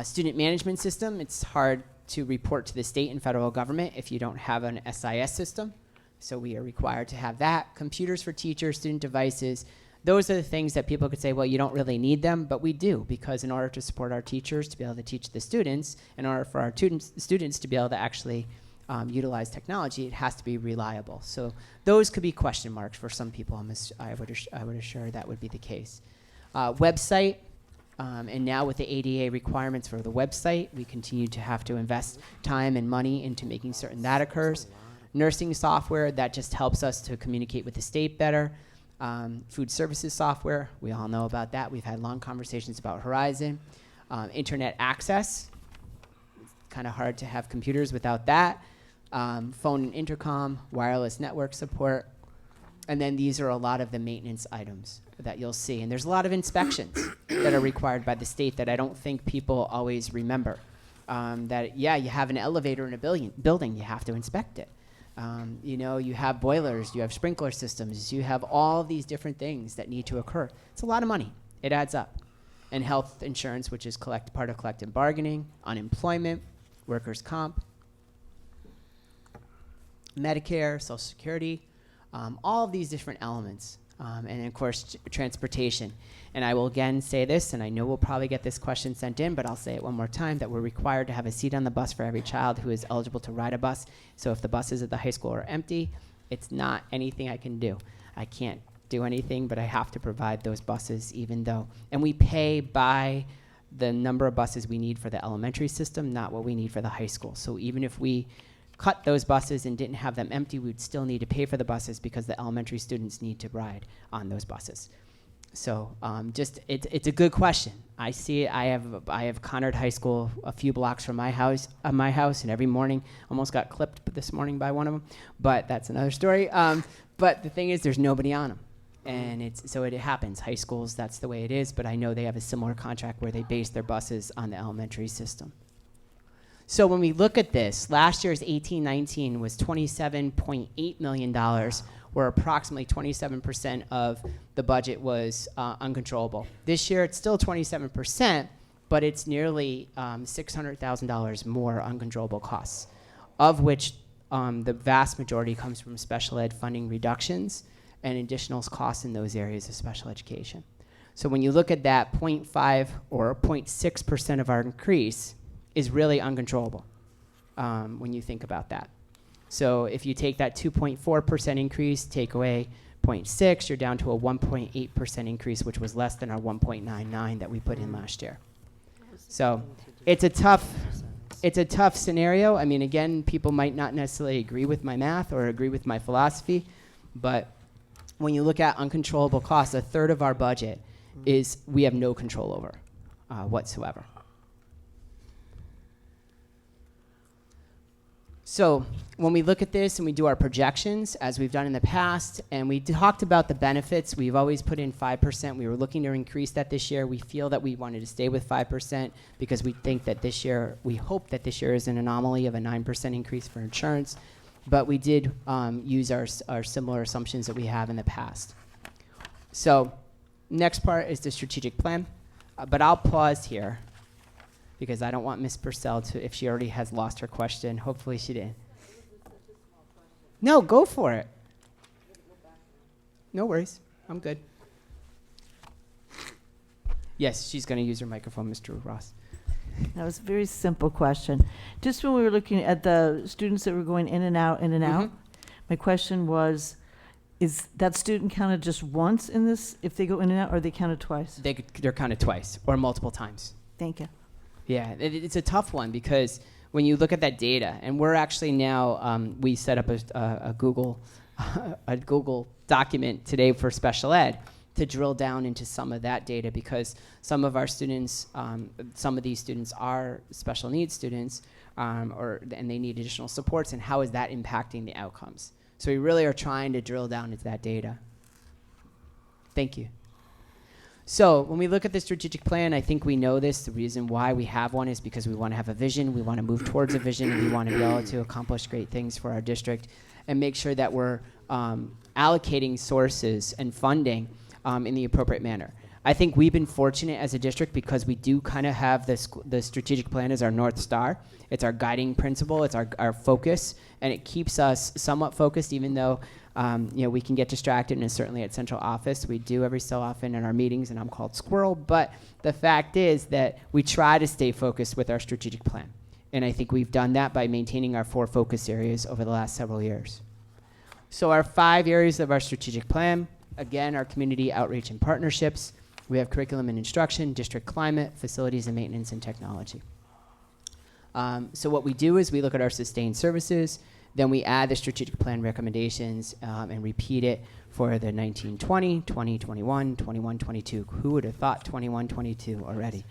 Student management system, it's hard to report to the state and federal government if you don't have an SIS system. So we are required to have that. Computers for teachers, student devices, those are the things that people could say, well, you don't really need them, but we do, because in order to support our teachers to be able to teach the students, in order for our students to be able to actually utilize technology, it has to be reliable. So those could be question marks for some people. I would assure that would be the case. Website, and now with the ADA requirements for the website, we continue to have to invest time and money into making certain that occurs. Nursing software, that just helps us to communicate with the state better. Food services software, we all know about that. We've had long conversations about Horizon. Internet access, it's kind of hard to have computers without that. Phone and intercom, wireless network support. And then these are a lot of the maintenance items that you'll see. And there's a lot of inspections that are required by the state that I don't think people always remember. Yeah, you have an elevator in a building, you have to inspect it. You have boilers, you have sprinkler systems, you have all these different things that need to occur. It's a lot of money. It adds up. And health insurance, which is part of collective bargaining, unemployment, workers' comp, Medicare, Social Security, all of these different elements. And of course, transportation. And I will again say this, and I know we'll probably get this question sent in, but I'll say it one more time, that we're required to have a seat on the bus for every child who is eligible to ride a bus. So if the buses at the high school are empty, it's not anything I can do. I can't do anything, but I have to provide those buses even though. And we pay by the number of buses we need for the elementary system, not what we need for the high school. So even if we cut those buses and didn't have them empty, we'd still need to pay for the buses because the elementary students need to ride on those buses. So it's a good question. I see it. I have Conard High School a few blocks from my house, and every morning almost got clipped this morning by one of them, but that's another story. But the thing is, there's nobody on them, and it happens. High schools, that's the way it is. But I know they have a similar contract where they base their buses on the elementary system. So when we look at this, last year's 18-19 was $27.8 million, where approximately 27% of the budget was uncontrollable. This year, it's still 27%, but it's nearly $600,000 more uncontrollable costs, of which the vast majority comes from special ed funding reductions and additional costs in those areas of special education. So when you look at that 0.5 or 0.6% of our increase, is really uncontrollable when you think about that. So if you take that 2.4% increase, take away 0.6, you're down to a 1.8% increase, which was less than our 1.99 that we put in last year. So it's a tough scenario. I mean, again, people might not necessarily agree with my math or agree with my philosophy, but when you look at uncontrollable costs, a third of our budget is we have no control over whatsoever. So when we look at this and we do our projections, as we've done in the past, and we talked about the benefits, we've always put in 5%. We were looking to increase that this year. We feel that we wanted to stay with 5% because we think that this year, we hope that this year is an anomaly of a 9% increase for insurance. But we did use our similar assumptions that we have in the past. So next part is the strategic plan. But I'll pause here, because I don't want Ms. Purcell to, if she already has lost her question, hopefully she didn't. No, go for it. No worries, I'm good. Yes, she's gonna use her microphone, Mr. Ross. That was a very simple question. Just when we were looking at the students that were going in and out, my question was, is that student counted just once in this, if they go in and out, or are they counted twice? They're counted twice or multiple times. Thank you. Yeah, it's a tough one because when you look at that data, and we're actually now, we set up a Google document today for special ed to drill down into some of that data, because some of our students, some of these students are special needs students, and they need additional supports, and how is that impacting the outcomes? So we really are trying to drill down into that data. Thank you. So when we look at the strategic plan, I think we know this. The reason why we have one is because we want to have a vision. We want to move towards a vision, and we want to be able to accomplish great things for our district and make sure that we're allocating sources and funding in the appropriate manner. I think we've been fortunate as a district because we do kind of have the strategic plan as our North Star. It's our guiding principle, it's our focus, and it keeps us somewhat focused even though we can get distracted, and certainly at central office we do every so often in our meetings, and I'm called Squirrel, but the fact is that we try to stay focused with our strategic plan. And I think we've done that by maintaining our 4 focus areas over the last several years. So our 5 areas of our strategic plan, again, our community outreach and partnerships. We have curriculum and instruction, district climate, facilities and maintenance, and technology. So what we do is we look at our sustained services, then we add the strategic plan recommendations and repeat it for the 1920, 2021, 21-22. Who would have thought 21-22 already?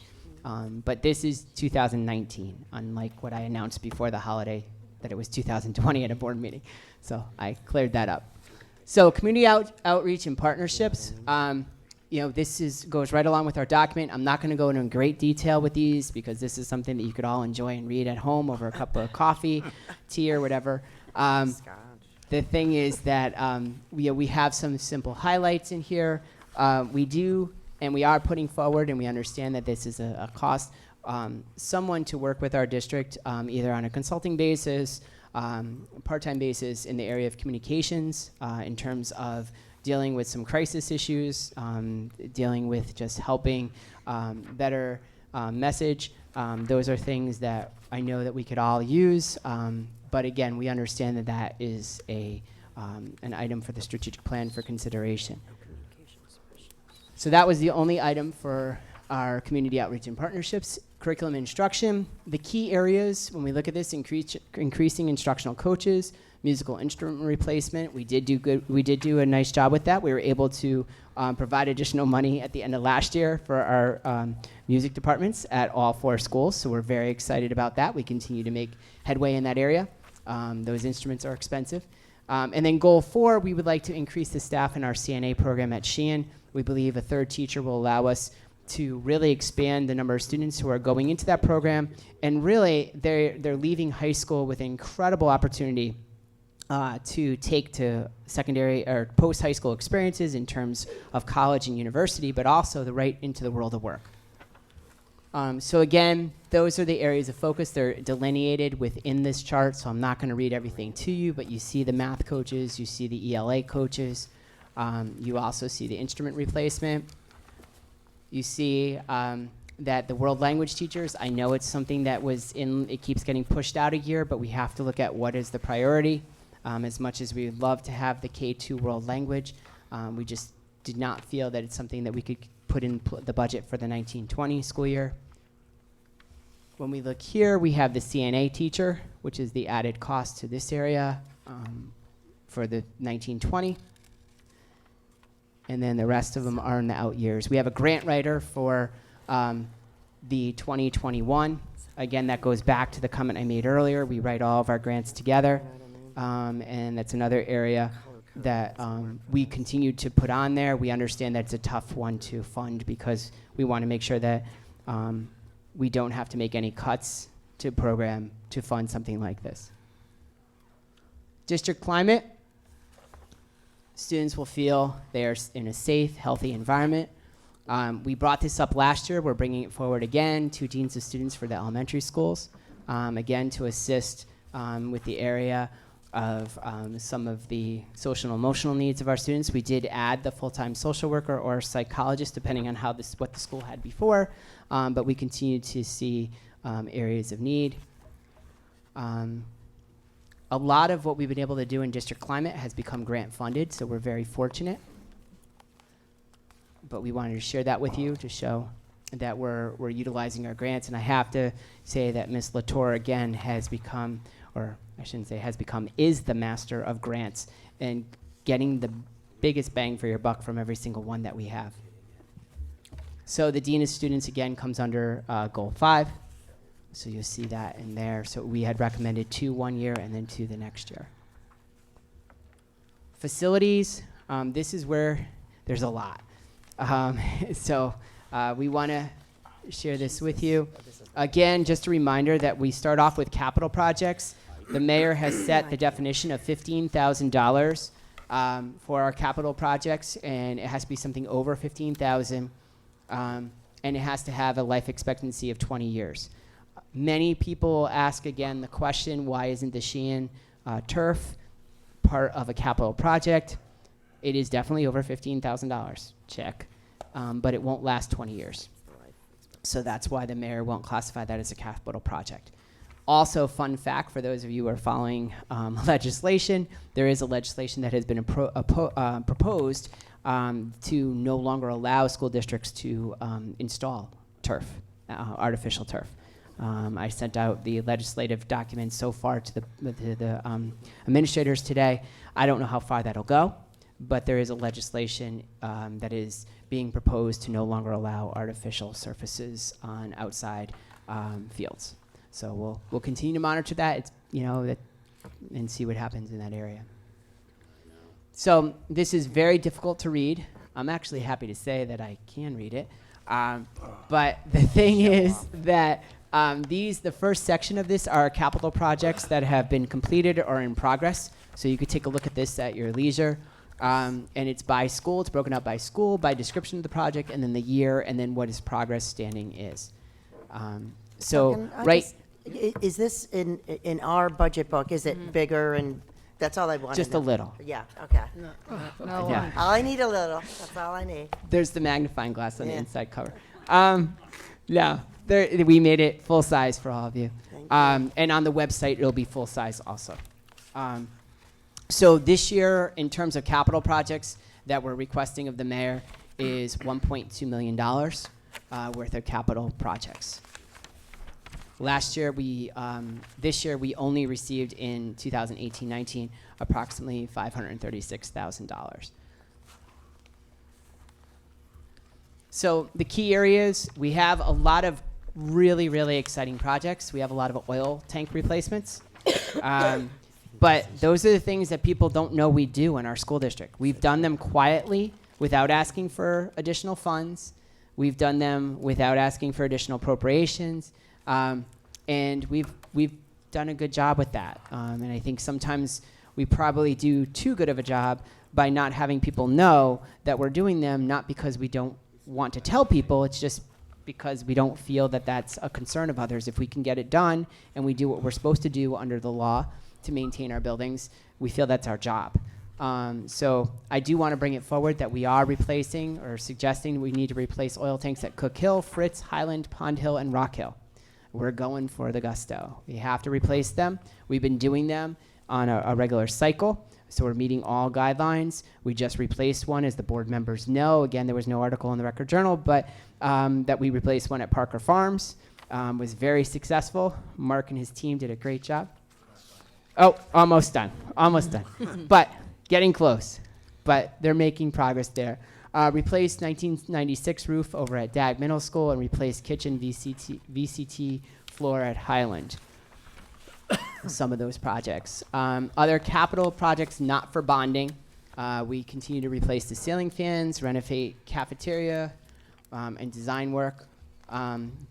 But this is 2019, unlike what I announced before the holiday that it was 2020 at a board meeting. So I cleared that up. So community outreach and partnerships. This goes right along with our document. I'm not going to go into great detail with these because this is something that you could all enjoy and read at home over a cup of coffee, tea, or whatever. The thing is that we have some simple highlights in here. We do, and we are putting forward, and we understand that this is a cost, someone to work with our district either on a consulting basis, part-time basis in the area of communications in terms of dealing with some crisis issues, dealing with just helping better message. Those are things that I know that we could all use. But again, we understand that that is an item for the strategic plan for consideration. So that was the only item for our community outreach and partnerships. Curriculum and instruction. The key areas when we look at this, increasing instructional coaches, musical instrument replacement. We did do a nice job with that. We were able to provide additional money at the end of last year for our music departments at all 4 schools. So we're very excited about that. We continue to make headway in that area. Those instruments are expensive. And then goal 4, we would like to increase the staff in our CNA program at Sheehan. We believe a 3rd teacher will allow us to really expand the number of students who are going into that program. And really, they're leaving high school with an incredible opportunity to take to secondary or post-high school experiences in terms of college and university, but also right into the world of work. So again, those are the areas of focus. They're delineated within this chart, so I'm not going to read everything to you, but you see the math coaches, you see the ELA coaches, you also see the instrument replacement. You see that the world language teachers, I know it's something that it keeps getting pushed out a year, but we have to look at what is the priority. As much as we would love to have the K2 world language, we just did not feel that it's something that we could put in the budget for the 1920 school year. When we look here, we have the CNA teacher, which is the added cost to this area for the 1920. And then the rest of them are in the out years. We have a grant writer for the 2021. Again, that goes back to the comment I made earlier. We write all of our grants together. And that's another area that we continue to put on there. We understand that it's a tough one to fund because we want to make sure that we don't have to make any cuts to program to fund something like this. District climate. Students will feel they are in a safe, healthy environment. We brought this up last year. We're bringing it forward again. 2 deans of students for the elementary schools, again, to assist with the area of some of the social and emotional needs of our students. We did add the full-time social worker or psychologist, depending on what the school had before, but we continue to see areas of need. A lot of what we've been able to do in district climate has become grant funded, so we're very fortunate. But we wanted to share that with you to show that we're utilizing our grants. And I have to say that Ms. Latour, again, has become, or I shouldn't say has become, is the master of grants and getting the biggest bang for your buck from every single one that we have. So the Dean of Students, again, comes under Goal 5. So you'll see that in there. So we had recommended 2 1 year and then 2 the next year. Facilities, this is where there's a lot. So we want to share this with you. Again, just a reminder that we start off with capital projects. The mayor has set the definition of $15,000 for our capital projects, and it has to be something over 15,000, and it has to have a life expectancy of 20 years. Many people ask again the question, why isn't the Sheehan turf part of a capital project? It is definitely over $15,000, check, but it won't last 20 years. So that's why the mayor won't classify that as a capital project. Also, fun fact for those of you who are following legislation, there is a legislation that has been proposed to no longer allow school districts to install turf, artificial turf. I sent out the legislative documents so far to the administrators today. I don't know how far that'll go, but there is a legislation that is being proposed to no longer allow artificial surfaces on outside fields. So we'll continue to monitor that. It's, and see what happens in that area. So this is very difficult to read. I'm actually happy to say that I can read it. But the thing is that the first section of this are capital projects that have been completed or in progress. So you could take a look at this at your leisure. And it's by school. It's broken out by school, by description of the project, and then the year, and then what its progress standing is. Is this in our budget book? Is it bigger? And that's all I want. Just a little. Yeah. Okay. No, Yeah. All I need a little. That's all I need. There's the magnifying glass on the Yeah. inside cover. Yeah, we made it full size for all of you. And on the website, it'll be full size also. So this year, in terms of capital projects that we're requesting of the mayor, is $1.2 million worth of capital projects. This year, we only received in 2018-19 approximately $536,000. So the key areas, we have a lot of really, really exciting projects. We have a lot of oil tank replacements. But those are the things that people don't know we do in our school district. We've done them quietly without asking for additional funds. We've done them without asking for additional appropriations. And we've done a good job with that. And I think sometimes we probably do too good of a job by not having people know that we're doing them, not because we don't want to tell people, it's just because we don't feel that that's a concern of others. If we can get it done and we do what we're supposed to do under the law to maintain our buildings, we feel that's our job. So I do want to bring it forward that we are replacing or suggesting we need to replace oil tanks at Cook Hill, Fritz, Highland, Pond Hill, and Rock Hill. We're going for the gusto. We have to replace them. We've been doing them on a regular cycle, so we're meeting all guidelines. We just replaced one, as the board members know. Again, there was no article in the Record Journal, but that we replaced one at Parker Farms. Was very successful. Mark and his team did a great job. Oh, almost done. But getting close. But they're making progress there. Replaced 1996 roof over at Dag Middle School and replaced kitchen VCT floor at Highland. Some of those projects. Other capital projects not for bonding. We continue to replace the ceiling fans, renovate cafeteria, and design work.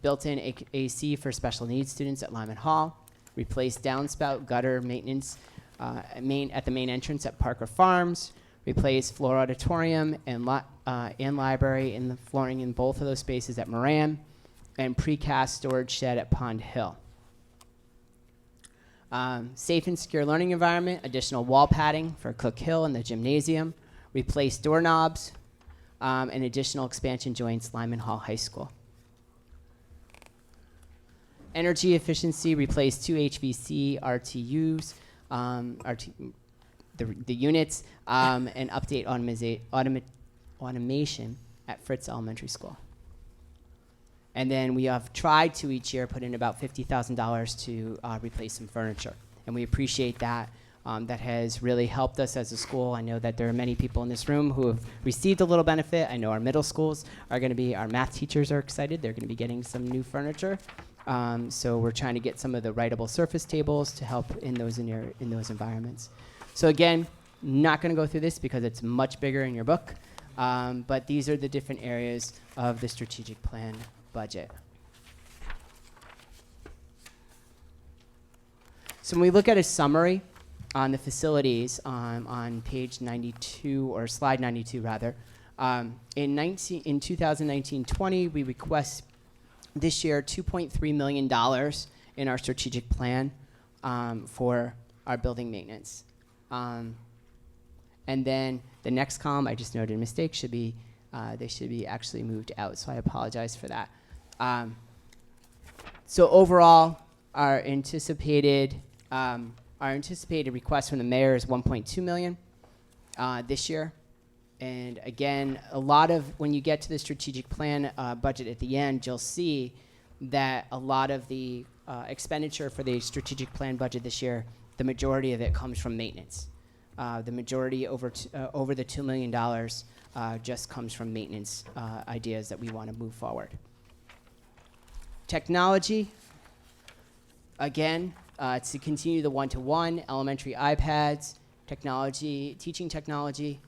Built-in AC for special needs students at Lyman Hall. Replace downspout gutter maintenance at the main entrance at Parker Farms. Replace floor auditorium and library in the flooring in both of those spaces at Moran. And precast storage shed at Pond Hill. Safe and secure learning environment, additional wall padding for Cook Hill and the gymnasium. Replace doorknobs and additional expansion joints, Lyman Hall High School. Energy efficiency, replace 2 HVC RTUs, the units, and update automation at Fritz Elementary School. And then we have tried to each year put in about $50,000 to replace some furniture. And we appreciate that. That has really helped us as a school. I know that there are many people in this room who have received a little benefit. I know our middle schools are going to be, our math teachers are excited. They're going to be getting some new furniture. So we're trying to get some of the writable surface tables to help in those environments. So again, not going to go through this because it's much bigger in your book. But these are the different areas of the strategic plan budget. So when we look at a summary, on the facilities on page 92, or slide 92 rather. In 2019-20, we request this year $2.3 million in our strategic plan for our building maintenance. And then the next column, I just noted a mistake, should be, they should be actually moved out, so I apologize for that. So overall, our anticipated request from the mayor is 1.2 million this year. And again, a lot of, when you get to the strategic plan budget at the end, you'll see that a lot of the expenditure for the strategic plan budget this year, the majority of it comes from maintenance. The majority, over the $2 million, just comes from maintenance ideas that we want to move forward. Technology, again, it's to continue the one-to-one, elementary iPads, technology, teaching technology,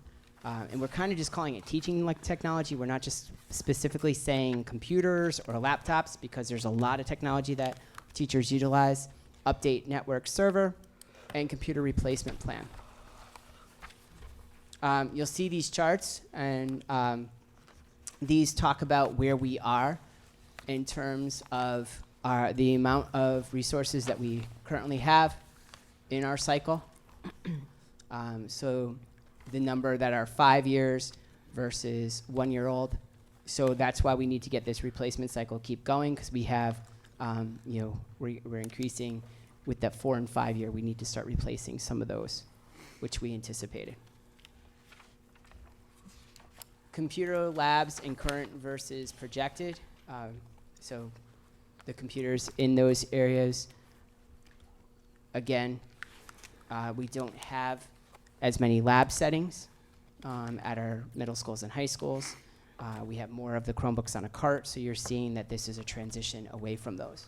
and we're kind of just calling it teaching like technology. We're not just specifically saying computers or laptops, because there's a lot of technology that teachers utilize. Update network server and computer replacement plan. You'll see these charts, and these talk about where we are in terms of the amount of resources that we currently have in our cycle. So the number that are 5 years versus 1 year old. So that's why we need to get this replacement cycle keep going, because we have, we're increasing with that 4 and 5 year. We need to start replacing some of those, which we anticipated. Computer labs in current versus projected. So the computers in those areas, again, we don't have as many lab settings at our middle schools and high schools. We have more of the Chromebooks on a cart, so you're seeing that this is a transition away from those.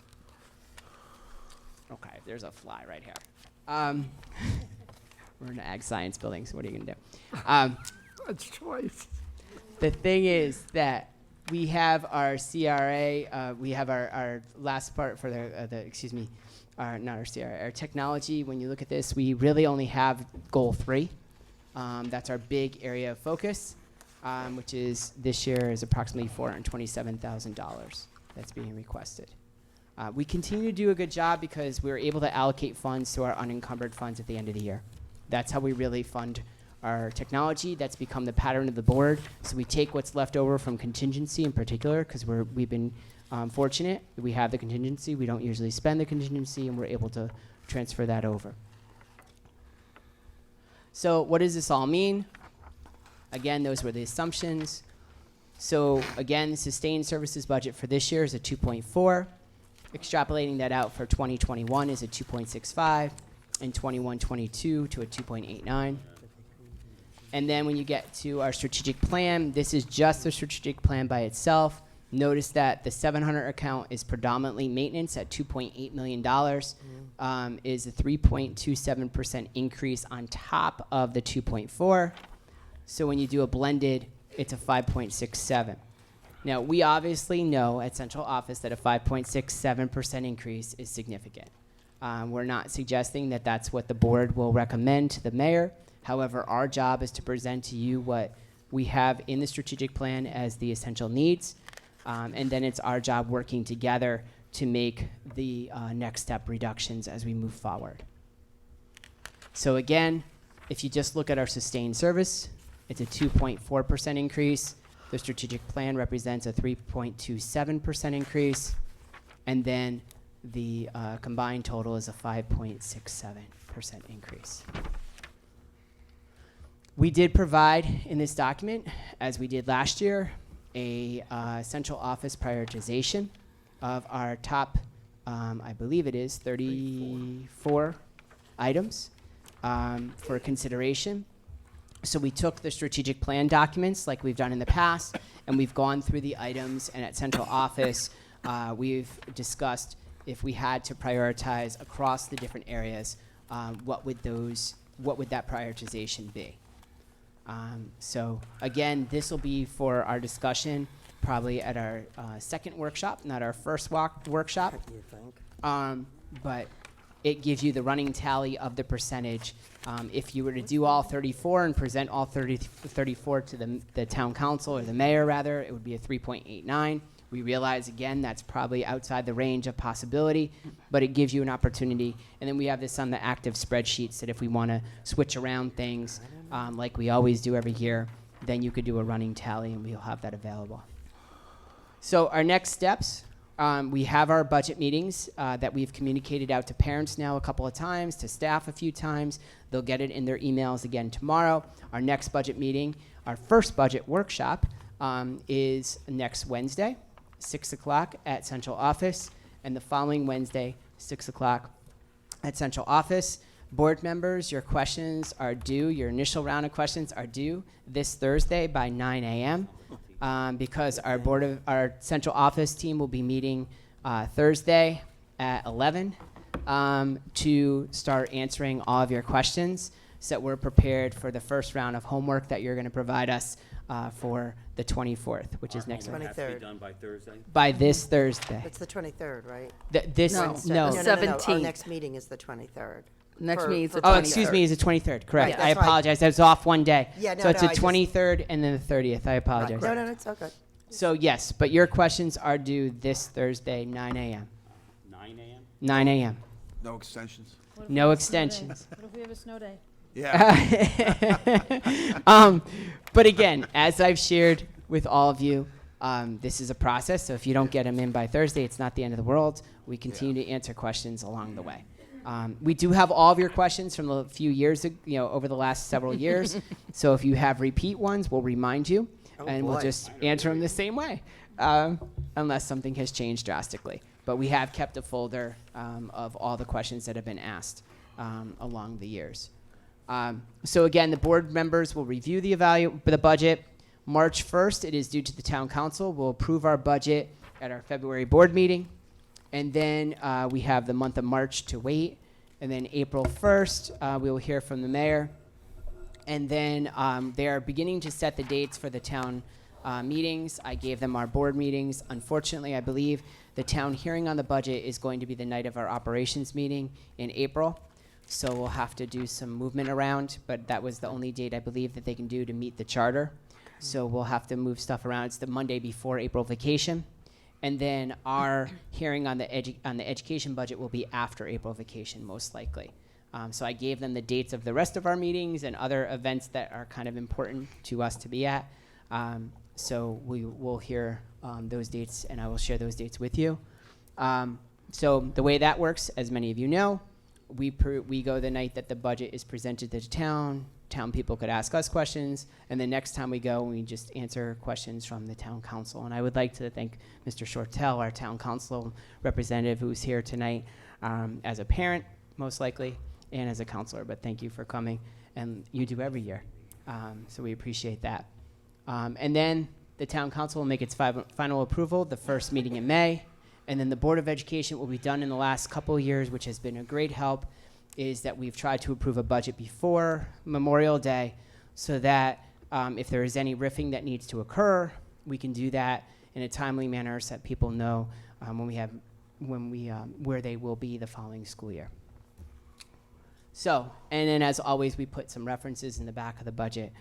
Okay, there's a fly right here. We're in an ag science building, so what are you gonna do? That's twice. The thing is that we have our CRA, we have our last part for not our CRA, our technology. When you look at this, we really only have goal 3. That's our big area of focus, which is this year is approximately $427,000 that's being requested. We continue to do a good job because we're able to allocate funds to our unencumbered funds at the end of the year. That's how we really fund our technology. That's become the pattern of the board. So we take what's left over from contingency in particular, because we've been fortunate. We have the contingency. We don't usually spend the contingency, and we're able to transfer that over. So what does this all mean? Again, those were the assumptions. So again, sustained services budget for this year is a 2.4. Extrapolating that out for 2021 is a 2.65, and 21-22 to a 2.89. And then when you get to our strategic plan, this is just the strategic plan by itself. Notice that the 700 account is predominantly maintenance at $2.8 million, is a 3.27% increase on top of the 2.4. So when you do a blended, it's a 5.67. Now, we obviously know at central office that a 5.67% increase is significant. We're not suggesting that that's what the board will recommend to the mayor. However, our job is to present to you what we have in the strategic plan as the essential needs. And then it's our job working together to make the next step reductions as we move forward. So again, if you just look at our sustained service, it's a 2.4% increase. The strategic plan represents a 3.27% increase. And then the combined total is a 5.67% increase. We did provide in this document, as we did last year, a central office prioritization of our top, I believe it is 34 items for consideration. So we took the strategic plan documents like we've done in the past, and we've gone through the items, and at central office, we've discussed if we had to prioritize across the different areas, what would that prioritization be? So again, this will be for our discussion probably at our second workshop, not our first workshop. What do you think? But it gives you the running tally of the percentage. If you were to do all 34 and present all 34 to the town council, or the mayor rather, it would be a 3.89. We realize, again, that's probably outside the range of possibility, but it gives you an opportunity. And then we have this on the active spreadsheets that if we want to switch around things, like we always do every year, then you could do a running tally and we'll have that available. So our next steps, we have our budget meetings that we've communicated out to parents now a couple of times, to staff a few times. They'll get it in their emails again tomorrow. Our next budget meeting, our first budget workshop, is next Wednesday, 6 o'clock at Central Office, and the following Wednesday, 6 o'clock at Central Office. Board members, your questions are due, your initial round of questions are due this Thursday by 9 a.m. Because our Central Office team will be meeting Thursday at 11 to start answering all of your questions, so that we're prepared for the first round of homework that you're going to provide us for the 24th, which is next Homework week. has to be 23rd. done by Thursday? By this Thursday. It's the 23rd, right? This No. Wednesday. no. No, Our 17th. next meeting is the 23rd. Next For- meeting is the for Oh, 23rd. excuse me, is the 23rd, correct. Right, I that's why- apologize, I was off one day. Yeah, no, So it's no, the I just- 23rd and then the 30th, I apologize. No, it's okay. So yes, but your questions are due this Thursday, 9 a.m. 9 a.m.? 9 a.m. No extensions? No extensions. What if we have a snow day? Yeah. But again, as I've shared with all of you, this is a process. So if you don't get them in by Thursday, it's not the end of the world. We continue to answer questions along the way. We do have all of your questions from a few years, over the last several years. So if you have repeat ones, we'll remind you, and we'll boy. just answer them the same way, unless something has changed drastically. But we have kept a folder of all the questions that have been asked along the years. So again, the board members will review the budget. March 1st, it is due to the town council. We'll approve our budget at our February board meeting. And then we have the month of March to wait. And then April 1st, we will hear from the mayor. And then they are beginning to set the dates for the town meetings. I gave them our board meetings. Unfortunately, I believe the town hearing on the budget is going to be the night of our operations meeting in April. So we'll have to do some movement around, but that was the only date I believe that they can do to meet the charter. So we'll have to move stuff around. It's the Monday before April vacation. And then our hearing on the education budget will be after April vacation, most likely. So I gave them the dates of the rest of our meetings and other events that are kind of important to us to be at. So we will hear those dates, and I will share those dates with you. So the way that works, as many of you know, we go the night that the budget is presented to the town. Town people could ask us questions, and the next time we go, we just answer questions from the town council. And I would like to thank Mr. Shortell, our town council representative, who's here tonight as a parent, most likely, and as a counselor. But thank you for coming, and you do every year, so we appreciate that. And then the town council will make its final approval the first meeting in May, and then the Board of Education will be done in the last couple of years, which has been a great help, is that we've tried to approve a budget before Memorial Day, so that if there is any riffing that needs to occur, we can do that in a timely manner so that people know where they will be the following school year. So, and then as always, we put some references in the back of the budget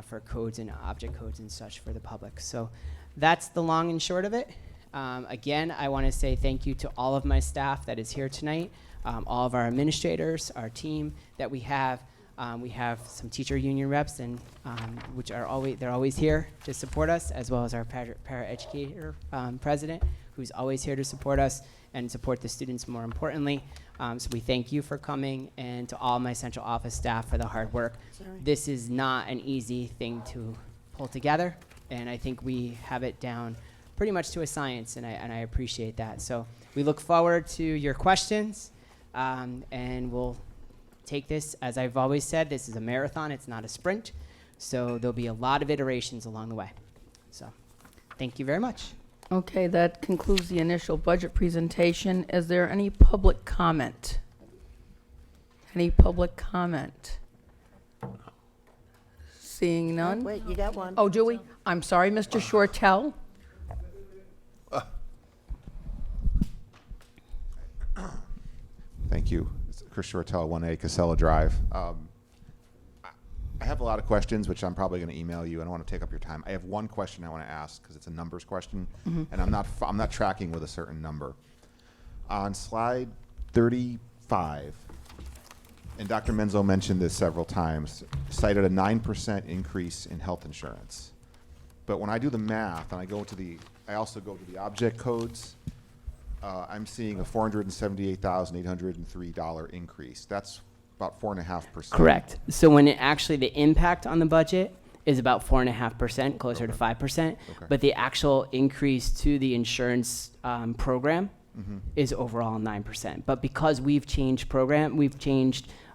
for codes and object codes and such for the public. So that's the long and short of it. Again, I want to say thank you to all of my staff that is here tonight. All of our administrators, our team that we have some teacher union reps, and they're always here to support us, as well as our para-educator president, who's always here to support us and support the students more importantly. So we thank you for coming, and to all my central office staff for the hard work. This is not an easy thing to pull together, and I think we have it down pretty much to a science, and I appreciate that. So we look forward to your questions. And we'll take this, as I've always said, this is a marathon, it's not a sprint. So there'll be a lot of iterations along the way. So thank you very much. Okay, that concludes the initial budget presentation. Is there any public comment? Any public comment? Seeing none? Wait, you got one. Oh, do we? I'm sorry, Mr. Shortell. Thank you. Chris Shortell, 1A Casella Drive. I have a lot of questions, which I'm probably going to email you. I don't want to take up your time. I have one question I want to ask because it's a numbers question, and I'm not tracking with a certain number. On slide 35, and Dr. Menzo mentioned this several times, cited a 9% increase in health insurance. But when I do the math and I also go to the object codes, I'm seeing a $478,803 increase. That's about 4.5%. Correct. So when the impact on the budget is about 4.5%, closer to 5%, but the actual increase to the insurance program is overall 9%. But because we've changed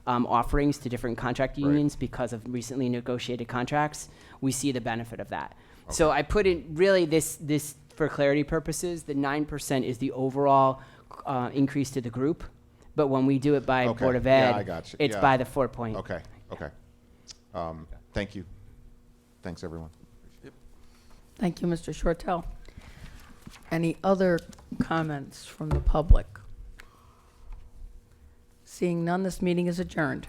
offerings to different contract unions because of recently negotiated contracts, we see the benefit of that. So I put in really this for clarity purposes, the 9% is the overall increase to the group. But when we do it by Board of Ed, I got you. it's Yeah. by the 4 point. Okay. Thank you. Thanks, everyone. Thank you, Mr. Shortell. Any other comments from the public? Seeing none, this meeting is adjourned.